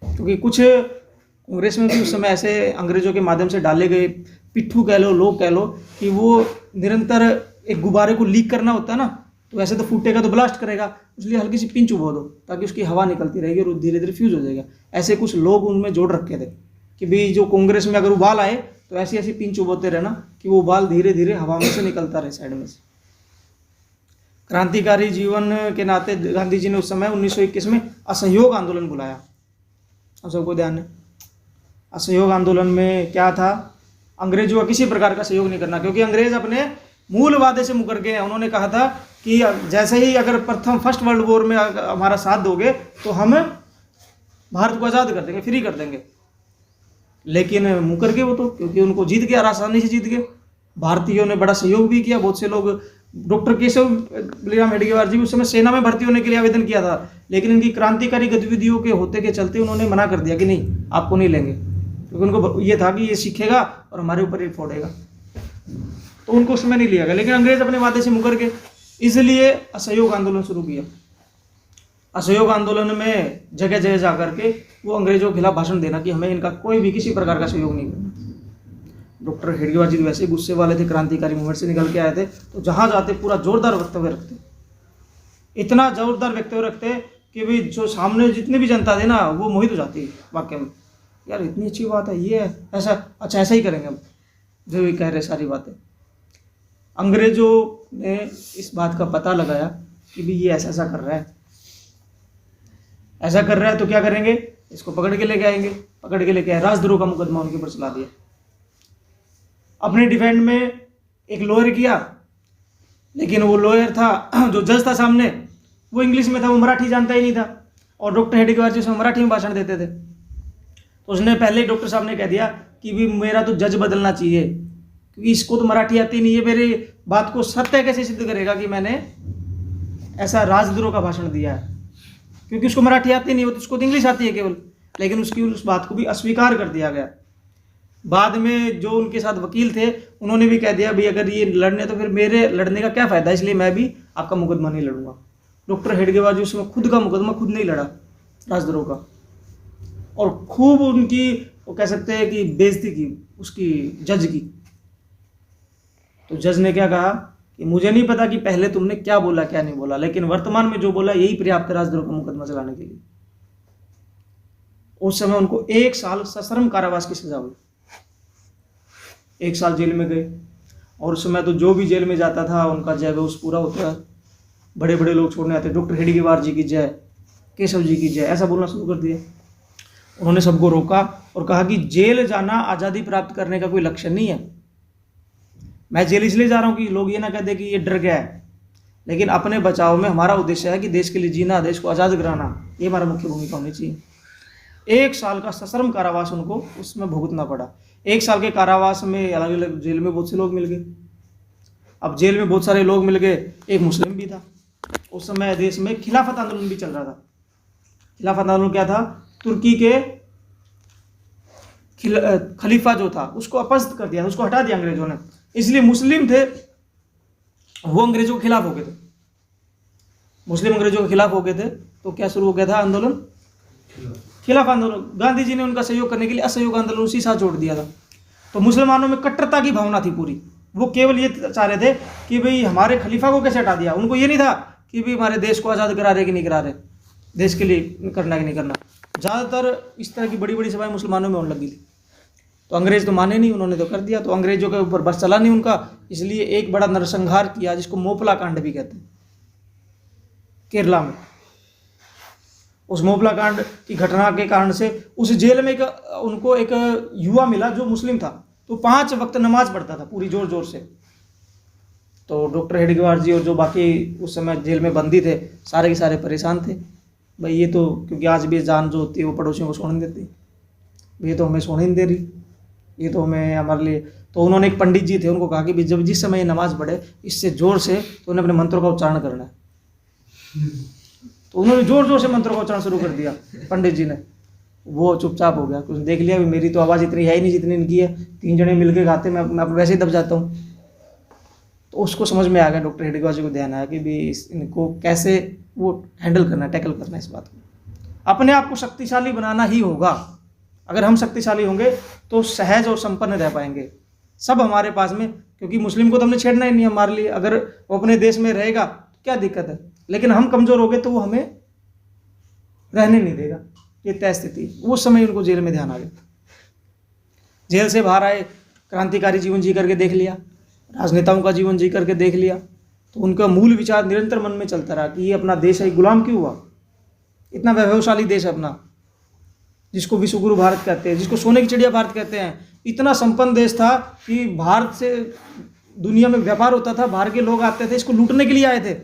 क्योंकि कुछ कांग्रेस में भी उस समय ऐसे अंग्रेजों के माध्यम से डाले गए पिट्ठू कह लो, लोग कह लो, कि वो निरंतर एक गुब्बारे को लीक करना होता है ना, तो ऐसे तो फूटेगा तो ब्लास्ट करेगा, इसलिए हल्की सी पिंच उबो दो ताकि उसकी हवा निकलती रहेगी और धीरे धीरे फ्यूज हो जाएगा। ऐसे कुछ लोग उनमें जोड़ रखे थे कि भाई जो कांग्रेस में अगर उबाल आए तो ऐसी ऐसी पिंच उबोते रहना कि वो उबाल धीरे धीरे हवा में से निकलता रहे साइड में से। क्रांतिकारी जीवन के नाते गांधी जी ने उस समय 1921 में असहयोग आंदोलन बुलाया। हम सबको ध्यान है, असहयोग आंदोलन में क्या था, अंग्रेजों का किसी प्रकार का सहयोग नहीं करना, क्योंकि अंग्रेज अपने मूल वादे से मुकर गए हैं। उन्होंने कहा था कि जैसे ही अगर फर्स्ट वर्ल्ड वॉर में हमारा साथ दोगे तो हम भारत को आज़ाद कर देंगे, फ्री कर देंगे। लेकिन मुकर गए वो तो, क्योंकि उनको जीत गया, आसानी से जीत गए। भारतीयों ने बड़ा सहयोग भी किया, बहुत से लोग डॉक्टर केशव बलिराम हेडगेवार जी उस समय सेना में भर्ती होने के लिए आवेदन किया था, लेकिन इनकी क्रांतिकारी गतिविधियों के होते के चलते उन्होंने मना कर दिया कि नहीं, आपको नहीं लेंगे, क्योंकि उनको ये था कि ये सीखेगा और हमारे ऊपर ही फोड़ेगा, तो उनको उसमें नहीं लिया गया। लेकिन अंग्रेज अपने वादे से मुकर गए, इसलिए असहयोग आंदोलन शुरू किया। असहयोग आंदोलन में जगह जगह जा करके वो अंग्रेजों के खिलाफ भाषण देना कि हमें इनका कोई भी किसी प्रकार का सहयोग नहीं करना। डॉक्टर हेडगेवार जी वैसे गुस्से वाले थे, क्रांतिकारी मूवमेंट से निकल के आए थे, तो जहाँ जाते पूरा जोरदार वक्तव्य रखते, इतना जोरदार वक्तव्य रखते कि भाई जो सामने जितनी भी जनता थी ना वो मोहित हो जाती वाक्य में, यार इतनी अच्छी बात है, ये है ऐसा, अच्छा ऐसा ही करेंगे हम, जो ये कह रहे सारी बातें। अंग्रेजों ने इस बात का पता लगाया कि भाई ये ऐसा ऐसा कर रहा है, ऐसा कर रहा है, तो क्या करेंगे, इसको पकड़ के लेके आएंगे। पकड़ के लेके आए, राजद्रोह का मुकदमा उनके ऊपर चला दिया। अपने डिफेंड में एक लॉयर किया, लेकिन वो लॉयर था जो जज था सामने, वो इंग्लिश में था, वो मराठी जानता ही नहीं था, और डॉक्टर हेडगेवार जी उसमें मराठी में भाषण देते थे। तो उसने पहले ही डॉक्टर साहब ने कह दिया कि भी मेरा तो जज बदलना चाहिए, क्योंकि इसको तो मराठी आती नहीं है, मेरी बात को सत्य कैसे सिद्ध करेगा कि मैंने ऐसा राजद्रोह का भाषण दिया है, क्योंकि उसको मराठी आती नहीं, उसको तो इंग्लिश आती है केवल। लेकिन उसकी उस बात को भी अस्वीकार कर दिया गया। बाद में जो उनके साथ वकील थे उन्होंने भी कह दिया भाई अगर ये लड़ने तो फिर मेरे लड़ने का क्या फ़ायदा, इसलिए मैं भी आपका मुकदमा नहीं लड़ूंगा। डॉक्टर हेडगेवार जी उसमें खुद का मुकदमा खुद नहीं लड़ा राजद्रोह का, और खूब उनकी वो कह सकते हैं कि बेइज्जती की उसकी जज की। तो जज ने क्या कहा कि मुझे नहीं पता कि पहले तुमने क्या बोला क्या नहीं बोला, लेकिन वर्तमान में जो बोला यही पर्याप्त है राजद्रोह का मुकदमा चलाने के लिए। उस समय उनको 1 साल सश्रम कारावास की सजा हुई, 1 साल जेल में गए। और उस समय तो जो भी जेल में जाता था उनका जय घोष पूरा होता है, बड़े बड़े लोग छोड़ने आते, डॉक्टर हेडगेवार जी की जय, केशव जी की जय, ऐसा बोलना शुरू कर दिया। उन्होंने सबको रोका और कहा कि जेल जाना आज़ादी प्राप्त करने का कोई लक्ष्य नहीं है, मैं जेल इसलिए जा रहा हूँ कि लोग ये ना कह दे कि ये डर गया है, लेकिन अपने बचाव में हमारा उद्देश्य है कि देश के लिए जीना, देश को आज़ाद कराना, ये हमारा मुख्य भूमिका होनी चाहिए। 1 साल का सश्रम कारावास उनको उसमें भुगतना पड़ा। 1 साल के कारावास में अलग अलग जेल में बहुत से लोग मिल गए। अब जेल में बहुत सारे लोग मिल गए, एक मुस्लिम भी था। उस समय देश में खिलाफत आंदोलन भी चल रहा था। खिलाफत आंदोलन क्या था, तुर्की के खलीफा जो था उसको अपस्त कर दिया, उसको हटा दिया अंग्रेजों ने, इसलिए मुस्लिम थे वो अंग्रेजों के खिलाफ हो गए थे। मुस्लिम अंग्रेजों के खिलाफ हो गए थे, तो क्या शुरू हो गया था आंदोलन, खिलाफ आंदोलन। गांधी जी ने उनका सहयोग करने के लिए असहयोग आंदोलन उसी साथ जोड़ दिया था। तो मुसलमानों में कट्टरता की भावना थी पूरी, वो केवल ये चाह रहे थे कि भाई हमारे खलीफा को कैसे हटा दिया। उनको ये नहीं था कि भाई हमारे देश को आज़ाद करा रहे कि नहीं करा रहे, देश के लिए करना कि नहीं करना। ज़्यादातर इस तरह की बड़ी बड़ी सभाएं मुसलमानों में होने लगी थी, तो अंग्रेज तो माने नहीं, उन्होंने तो कर दिया। तो अंग्रेजों के ऊपर बस चला नहीं उनका, इसलिए एक बड़ा नरसंहार किया जिसको मोपला कांड भी कहते हैं केरला में। उस मोपला कांड की घटना के कारण से उस जेल में उनको एक युवा मिला जो मुस्लिम था, तो 5 वक्त नमाज पढ़ता था पूरी जोर जोर से। तो डॉक्टर हेडगेवार जी और जो बाकी उस समय जेल में बंदी थे सारे के सारे परेशान थे, भाई ये तो, क्योंकि आज भी जान जो होती है वो पड़ोसियों को सोने नहीं देती, ये तो हमें सोने नहीं दे रही, ये तो हमें हमारे लिए। तो उन्होंने एक पंडित जी थे, उनको कहा कि जब जिस समय ये नमाज पढ़े इससे जोर से तो उन्हें अपने मंत्रों का उच्चारण करना है। तो उन्होंने जोर जोर से मंत्रों का उच्चारण शुरू कर दिया पंडित जी ने। वो चुपचाप हो गया, कुछ देख लिया भी मेरी तो आवाज़ इतनी है ही नहीं जितनी इनकी है, 3 जने मिल के गाते, मैं वैसे ही दब जाता हूँ। तो उसको समझ में आ गया, डॉक्टर हेडगेवार जी को ध्यान आया कि भी इनको कैसे वो हैंडल करना, टैकल करना इस बात को। अपने आप को शक्तिशाली बनाना ही होगा। अगर हम शक्तिशाली होंगे तो सहज और संपन्न रह पाएंगे सब हमारे पास में, क्योंकि मुस्लिम को तो हमने छेड़ना ही नहीं हमारे लिए। अगर वो अपने देश में रहेगा तो क्या दिक्कत है, लेकिन हम कमज़ोर हो गए तो वो हमें रहने नहीं देगा, ये तय स्थिति। उस समय उनको जेल में ध्यान आ गया। जेल से बाहर आए, क्रांतिकारी जीवन जी करके देख लिया, राजनेताओं का जीवन जी करके देख लिया, तो उनका मूल विचार निरंतर मन में चलता रहा कि ये अपना देश है, गुलाम क्यों हुआ। इतना वैभवशाली देश है अपना, जिसको विश्वगुरु भारत कहते हैं, जिसको सोने की चिड़िया भारत कहते हैं। इतना संपन्न देश था कि भारत से दुनिया में व्यापार होता था, बाहर के लोग आते थे, इसको लूटने के लिए आए थे।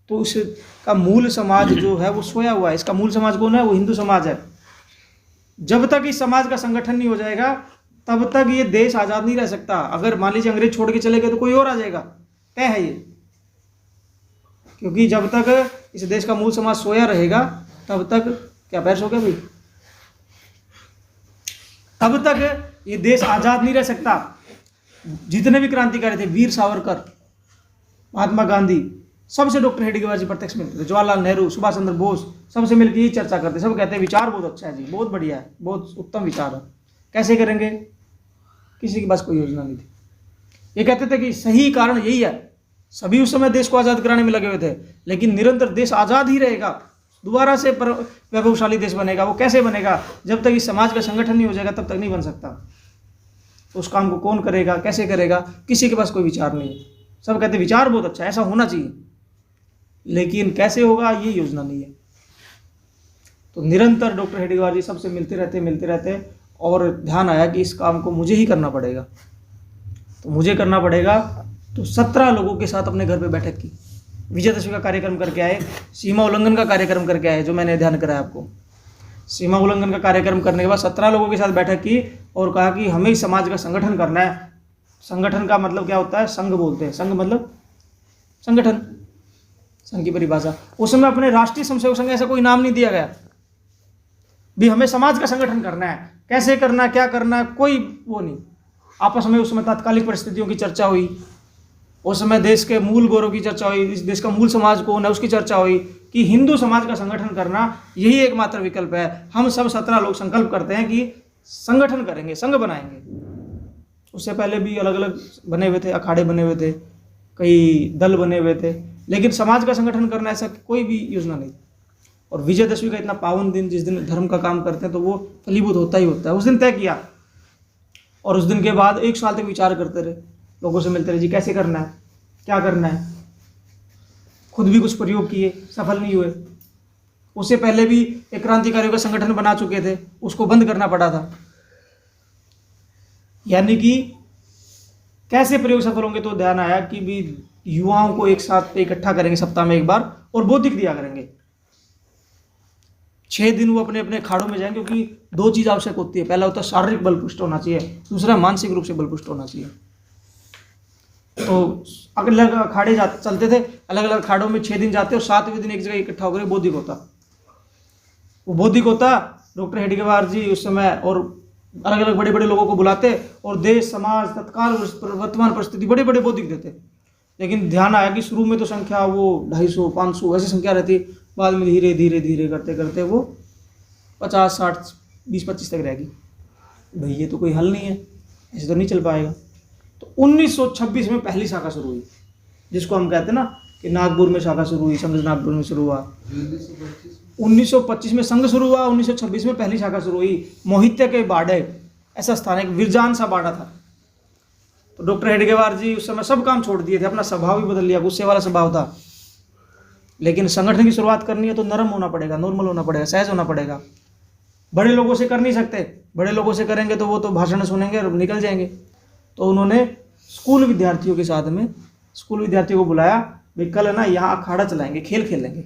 तो इसका मूल समाज जो है वो सोया हुआ है। इसका मूल समाज कौन है, वो हिंदू समाज है। जब तक इस समाज का संगठन नहीं हो जाएगा तब तक ये देश आज़ाद नहीं रह सकता। अगर मान लीजिए अंग्रेज छोड़ के चले गए तो कोई और आ जाएगा, तय है ये, क्योंकि जब तक इस देश का मूल समाज सोया रहेगा तब तक, क्या पैर सो गया भाई, तब तक ये देश आजाद नहीं रह सकता। जितने भी क्रांतिकारी थे, वीर सावरकर, महात्मा गांधी, सबसे डॉक्टर हेडगेवार जी प्रत्यक्ष मिलते थे, जवाहरलाल नेहरू, सुभाष चंद्र बोस, सबसे मिलकर ये चर्चा करते, सब कहते हैं विचार बहुत अच्छा है जी, बहुत बढ़िया है, बहुत उत्तम विचार है, कैसे करेंगे, किसी के पास कोई योजना नहीं थी। ये कहते थे कि सही कारण यही है, सभी उस समय देश को आज़ाद कराने में लगे हुए थे, लेकिन निरंतर देश आज़ाद ही रहेगा, दोबारा से वैभवशाली देश बनेगा। वो कैसे बनेगा, जब तक इस समाज का संगठन नहीं हो जाएगा तब तक नहीं बन सकता। उस काम को कौन करेगा, कैसे करेगा, किसी के पास कोई विचार नहीं है। सब कहते विचार बहुत अच्छा है, ऐसा होना चाहिए, लेकिन कैसे होगा ये योजना नहीं है। तो निरंतर डॉक्टर हेडगेवार जी सबसे मिलते रहते और ध्यान आया कि इस काम को मुझे ही करना पड़ेगा। तो मुझे करना पड़ेगा, तो 17 लोगों के साथ अपने घर पे बैठक की, विजयदशमी का कार्यक्रम करके आए, सीमा उल्लंघन का कार्यक्रम करके आए, जो मैंने ध्यान कराया आपको। सीमा उल्लंघन का कार्यक्रम करने के बाद 17 लोगों के साथ बैठक की और कहा कि हमें इस समाज का संगठन करना है। संगठन का मतलब क्या होता है, संघ बोलते हैं, संघ मतलब संगठन, संघ की परिभाषा। उस समय अपने राष्ट्रीय स्वयंसेवक संघ ऐसा कोई नाम नहीं दिया गया, भी हमें समाज का संगठन करना है, कैसे करना है, क्या करना है, कोई वो नहीं। आपस में उस समय तात्कालिक परिस्थितियों की चर्चा हुई, उस समय देश के मूल गौरव की चर्चा हुई, इस देश का मूल समाज कौन है उसकी चर्चा हुई, कि हिंदू समाज का संगठन करना यही एकमात्र विकल्प है। हम सब 17 लोग संकल्प करते हैं कि संगठन करेंगे, संघ बनाएंगे। उससे पहले भी अलग अलग बने हुए थे, अखाड़े बने हुए थे, कई दल बने हुए थे, लेकिन समाज का संगठन करना ऐसा कोई भी योजना नहीं। और विजयदशमी का इतना पावन दिन, जिस दिन धर्म का काम करते हैं, तो वो फलीभूत होता ही होता है। उस दिन तय किया और उस दिन के बाद 1 साल तक विचार करते रहे, लोगों से मिलते रहे, जी कैसे करना है, क्या करना है। खुद भी कुछ प्रयोग किए, सफल नहीं हुए। उससे पहले भी एक क्रांतिकारियों का संगठन बना चुके थे, उसको बंद करना पड़ा था। यानी कि कैसे प्रयोग सफल होंगे, तो ध्यान आया कि भी युवाओं को एक साथ इकट्ठा करेंगे सप्ताह में एक बार और बौद्धिक दिया करेंगे। 6 दिन वो अपने अपने अखाड़ों में जाएंगे, क्योंकि 2 चीज़ आवश्यक होती है। पहला होता है शारीरिक बल पुष्ट होना चाहिए, दूसरा मानसिक रूप से बल पुष्ट होना चाहिए। तो अलग अलग अखाड़े चलते थे, अलग अलग अखाड़ों में 6 दिन जाते और 7वें दिन एक जगह इकट्ठा होकर बौद्धिक होता। वो बौद्धिक होता, डॉक्टर हेडगेवार जी उस समय और अलग अलग बड़े बड़े लोगों को बुलाते और देश समाज तत्काल वर्तमान परिस्थिति बड़े बड़े बौद्धिक देते। लेकिन ध्यान आया कि शुरू में तो संख्या वो 250 500 ऐसी संख्या रहती, बाद में धीरे धीरे धीरे करते करते वो 50 60 20 25 तक रहेगी। भाई ये तो कोई हल नहीं है, ऐसे तो नहीं चल पाएगा। तो 1926 में पहली शाखा शुरू हुई, जिसको हम कहते हैं ना कि नागपुर में शाखा शुरू हुई, संघ नागपुर में शुरू हुआ। 1925 में संघ शुरू हुआ, 1926 में पहली शाखा शुरू हुई। मोहित्य के बाड़े ऐसा स्थान, एक विरजान सा बाड़ा था। तो डॉक्टर हेडगेवार जी उस समय सब काम छोड़ दिए थे, अपना स्वभाव भी बदल लिया, गुस्से वाला स्वभाव था। लेकिन संगठन की शुरुआत करनी है तो नरम होना पड़ेगा, नॉर्मल होना पड़ेगा, सहज होना पड़ेगा। बड़े लोगों से कर नहीं सकते, बड़े लोगों से करेंगे तो वो तो भाषण सुनेंगे और निकल जाएंगे। तो उन्होंने स्कूल विद्यार्थियों के साथ में स्कूल विद्यार्थियों को बुलाया, भाई कल है ना यहाँ अखाड़ा चलाएंगे, खेल खेलेंगे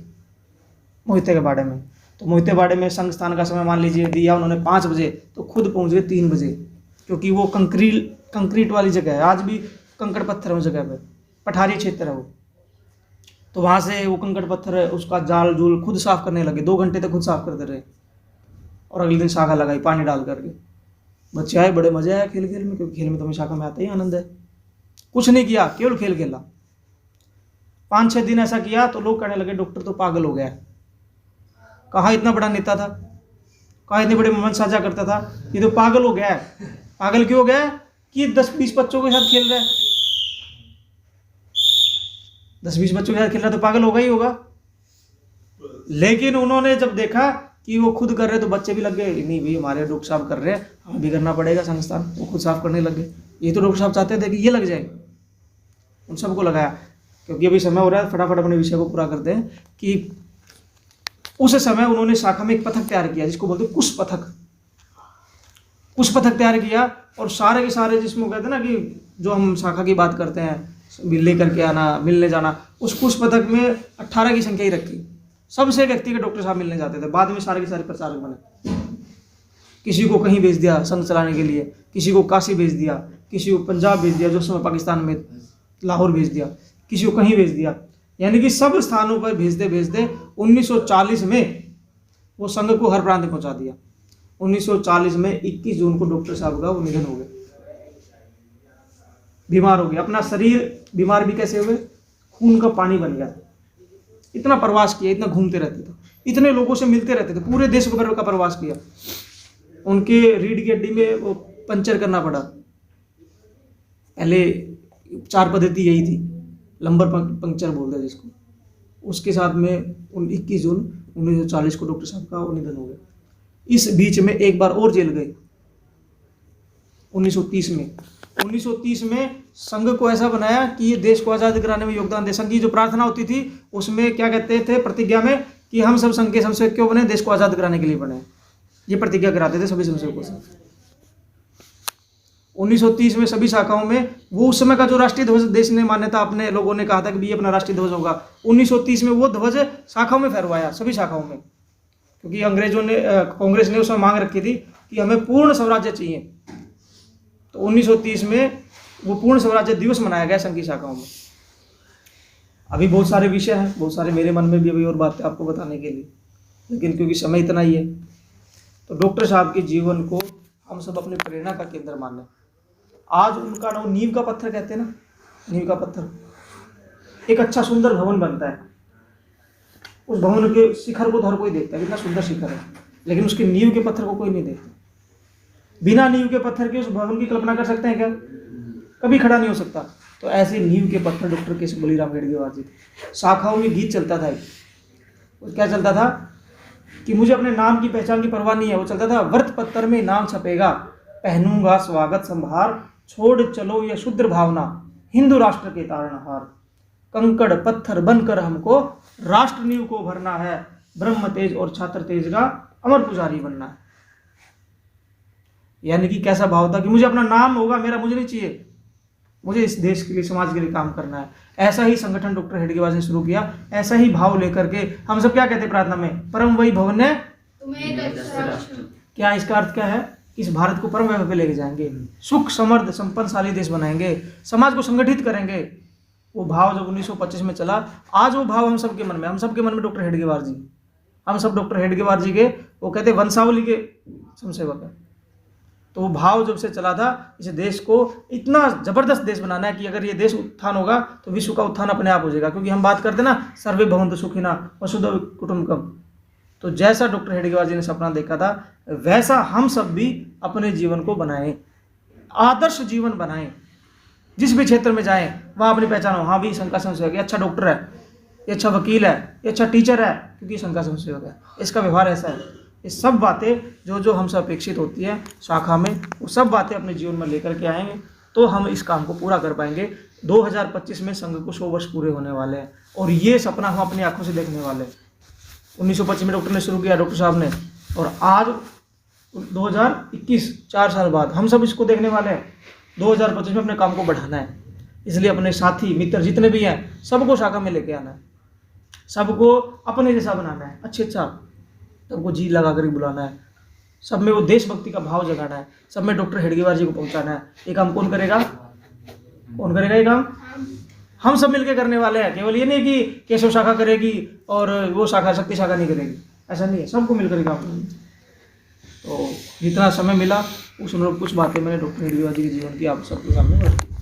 मोहिते के बाड़े में। तो मोहिते बाड़े में संघ स्थान का समय मान लीजिए दिया उन्होंने 5 बजे, तो खुद पहुँच गए 3 बजे, क्योंकि वो कंक्रीट वाली जगह है, आज भी कंकड़ पत्थर है उस जगह पे, पठारी क्षेत्र है वो। तो वहाँ से वो कंकड़ पत्थर है, उसका जाल जूल खुद साफ करने लगे, 2 घंटे तक खुद साफ करते रहे। और अगले दिन शाखा लगाई पानी डाल करके। बच्चे आए, बड़े मजे आया खेल खेल में, क्योंकि खेल में तो हमें शाखा में आता ही आनंद है। कुछ नहीं किया, केवल खेल खेला। 5-6 दिन ऐसा किया तो लोग कहने लगे डॉक्टर तो पागल हो गया है। कहाँ इतना बड़ा नेता था, कहाँ इतने बड़े मन साझा करता था, ये तो पागल हो गया है। पागल क्यों हो गया कि 10-20 बच्चों के साथ खेल रहा है। 10-20 बच्चों के साथ खेल रहा है तो पागल होगा ही होगा। लेकिन उन्होंने जब देखा कि वो खुद कर रहे तो बच्चे भी लग गए, नहीं भाई हमारे डॉक्टर साहब कर रहे हैं, हमें भी करना पड़ेगा संस्थान। वो खुद साफ करने लग गए। ये तो डॉक्टर साहब चाहते थे कि ये लग जाए, उन सबको लगाया। क्योंकि अभी समय हो रहा है, फटाफट अपने विषय को पूरा करते हैं। कि उस समय उन्होंने शाखा में एक पथक तैयार किया, जिसको बोलते हैं कुश पथक। कुश पथक तैयार किया और सारे के सारे, जिसमें कहते हैं ना कि जो हम शाखा की बात करते हैं, लेकर के आना, मिलने जाना, उस कुश पथक में 18 की संख्या ही रखी। सबसे व्यक्ति के डॉक्टर साहब मिलने जाते थे। बाद में सारे के सारे प्रचारक बने। किसी को कहीं भेज दिया संघ चलाने के लिए, किसी को काशी भेज दिया, किसी को पंजाब भेज दिया, जो समय पाकिस्तान में लाहौर भेज दिया, किसी को कहीं भेज दिया, यानी कि सब स्थानों पर भेजते भेजते 1940 में वो संघ को हर प्रांत में पहुंचा दिया। 1940 में 21 जून को डॉक्टर साहब का वो निधन हो गया, बीमार हो गया। अपना शरीर बीमार भी कैसे हुए, खून का पानी बन गया। इतना प्रवास किया, इतना घूमते रहते थे, इतने लोगों से मिलते रहते थे, पूरे देश भर का प्रवास किया। उनके रीढ़ की हड्डी में वो पंचर करना पड़ा। पहले उपचार पद्धति यही थी, लंबर पंक्चर बोलते हैं जिसको। उसके साथ में 21 जून 1940 को डॉक्टर साहब का वो निधन हो गया। इस बीच में एक बार और जेल गए 1930 में। 1930 में संघ को ऐसा बनाया कि ये देश को आज़ाद कराने में योगदान दे। संघ की जो प्रार्थना होती थी उसमें क्या कहते थे प्रतिज्ञा में कि हम सब संघ के संसेवक क्यों बने, देश को आज़ाद कराने के लिए बने। ये प्रतिज्ञा कराते थे सभी संसेवकों से। 1930 में सभी शाखाओं में वो उस समय का जो राष्ट्रीय ध्वज देश ने मान्यता, अपने लोगों ने कहा था कि ये अपना राष्ट्रीय ध्वज होगा। 1930 में वो ध्वज शाखाओं में फहरवाया, सभी शाखाओं में, क्योंकि अंग्रेजों ने कांग्रेस ने उस समय मांग रखी थी कि हमें पूर्ण स्वराज्य चाहिए। तो 1930 में वो पूर्ण स्वराज्य दिवस मनाया गया संघ की शाखाओं में। अभी बहुत सारे विषय हैं, बहुत सारे मेरे मन में भी अभी और बातें आपको बताने के लिए, लेकिन क्योंकि समय इतना ही है, तो डॉक्टर साहब के जीवन को हम सब अपनी प्रेरणा का केंद्र माने। आज उनका नाम नींव का पत्थर कहते हैं ना, नींव का पत्थर। एक अच्छा सुंदर भवन बनता है, उस भवन के शिखर को तो हर कोई देखता है, कितना सुंदर शिखर है, लेकिन उसके नींव के पत्थर को कोई नहीं देखता। बिना नींव के पत्थर के उस भवन की कल्पना कर सकते हैं क्या? कभी खड़ा नहीं हो सकता। तो ऐसे नींव के पत्थर डॉक्टर केशव बलीराम हेडगेवार जी थे। शाखाओं में गीत चलता था, क्या चलता था कि मुझे अपने नाम की पहचान की परवाह नहीं है। वो चलता था, व्रत पत्थर में नाम छपेगा, पहनूंगा स्वागत संभार, छोड़ चलो यह शुद्र भावना, हिंदू राष्ट्र के तारणहार, कंकड़ पत्थर बनकर हमको राष्ट्र नींव को भरना है, ब्रह्म तेज और छात्र तेज का अमर पुजारी बनना है। यानी कि कैसा भाव था कि मुझे अपना नाम होगा मेरा, मुझे नहीं चाहिए, मुझे इस देश के लिए, समाज के लिए काम करना है। ऐसा ही संगठन डॉक्टर हेडगेवार ने शुरू किया। ऐसा ही भाव लेकर के हम सब क्या कहते हैं प्रार्थना में, परम वही भवन ने क्या, इसका अर्थ क्या है? इस भारत को परम वैभव पे लेके जाएंगे, सुख समृद्ध संपन्नशाली देश बनाएंगे, समाज को संगठित करेंगे। वो भाव जब 1925 में चला, आज वो भाव हम सबके मन में, हम सबके मन में डॉक्टर हेडगेवार जी, हम सब डॉक्टर हेडगेवार जी के वो कहते वंशावली के संसेवक है। तो वो भाव जब से चला था, इस देश को इतना जबरदस्त देश बनाना है कि अगर ये देश उत्थान होगा तो विश्व का उत्थान अपने आप हो जाएगा। क्योंकि हम बात करते हैं ना, सर्वे भवन्तु सुखिनः वसुधैव कुटुम्बकम्। तो जैसा डॉक्टर हेडगेवार जी ने सपना देखा था, वैसा हम सब भी अपने जीवन को बनाएं, आदर्श जीवन बनाएं। जिस भी क्षेत्र में जाएं वहाँ अपनी पहचान हो, हाँ भी संघ का संसेवक, ये अच्छा डॉक्टर है, ये अच्छा वकील है, ये अच्छा टीचर है, क्योंकि संघ का संसेवक है, इसका व्यवहार ऐसा है। ये सब बातें जो जो हमसे अपेक्षित होती है शाखा में, वो सब बातें अपने जीवन में लेकर के आएंगे तो हम इस काम को पूरा कर पाएंगे। 2025 में संघ को 100 वर्ष पूरे होने वाले हैं और ये सपना हम अपनी आंखों से देखने वाले हैं। 1925 में डॉक्टर ने शुरू किया, डॉक्टर साहब ने, और आज 2021, 4 साल बाद हम सब इसको देखने वाले हैं। 2025 में अपने काम को बढ़ाना है, इसलिए अपने साथी मित्र जितने भी हैं सबको शाखा में लेके आना है, सबको अपने जैसा बनाना है, अच्छा सबको जी लगा कर बुलाना है, सब में वो देशभक्ति का भाव जगाना है, सब में डॉक्टर हेडगेवार जी को पहुंचाना है। ये काम कौन करेगा? कौन करेगा ये काम? हम सब मिलकर करने वाले हैं। केवल ये नहीं कि केशव शाखा करेगी और वो शाखा शक्ति शाखा नहीं करेगी, ऐसा नहीं है, सबको मिलकर काम करेंगे। तो जितना समय मिला उस कुछ बातें मैंने डॉक्टर हेडगेवार जी के जीवन की आप सबके सामने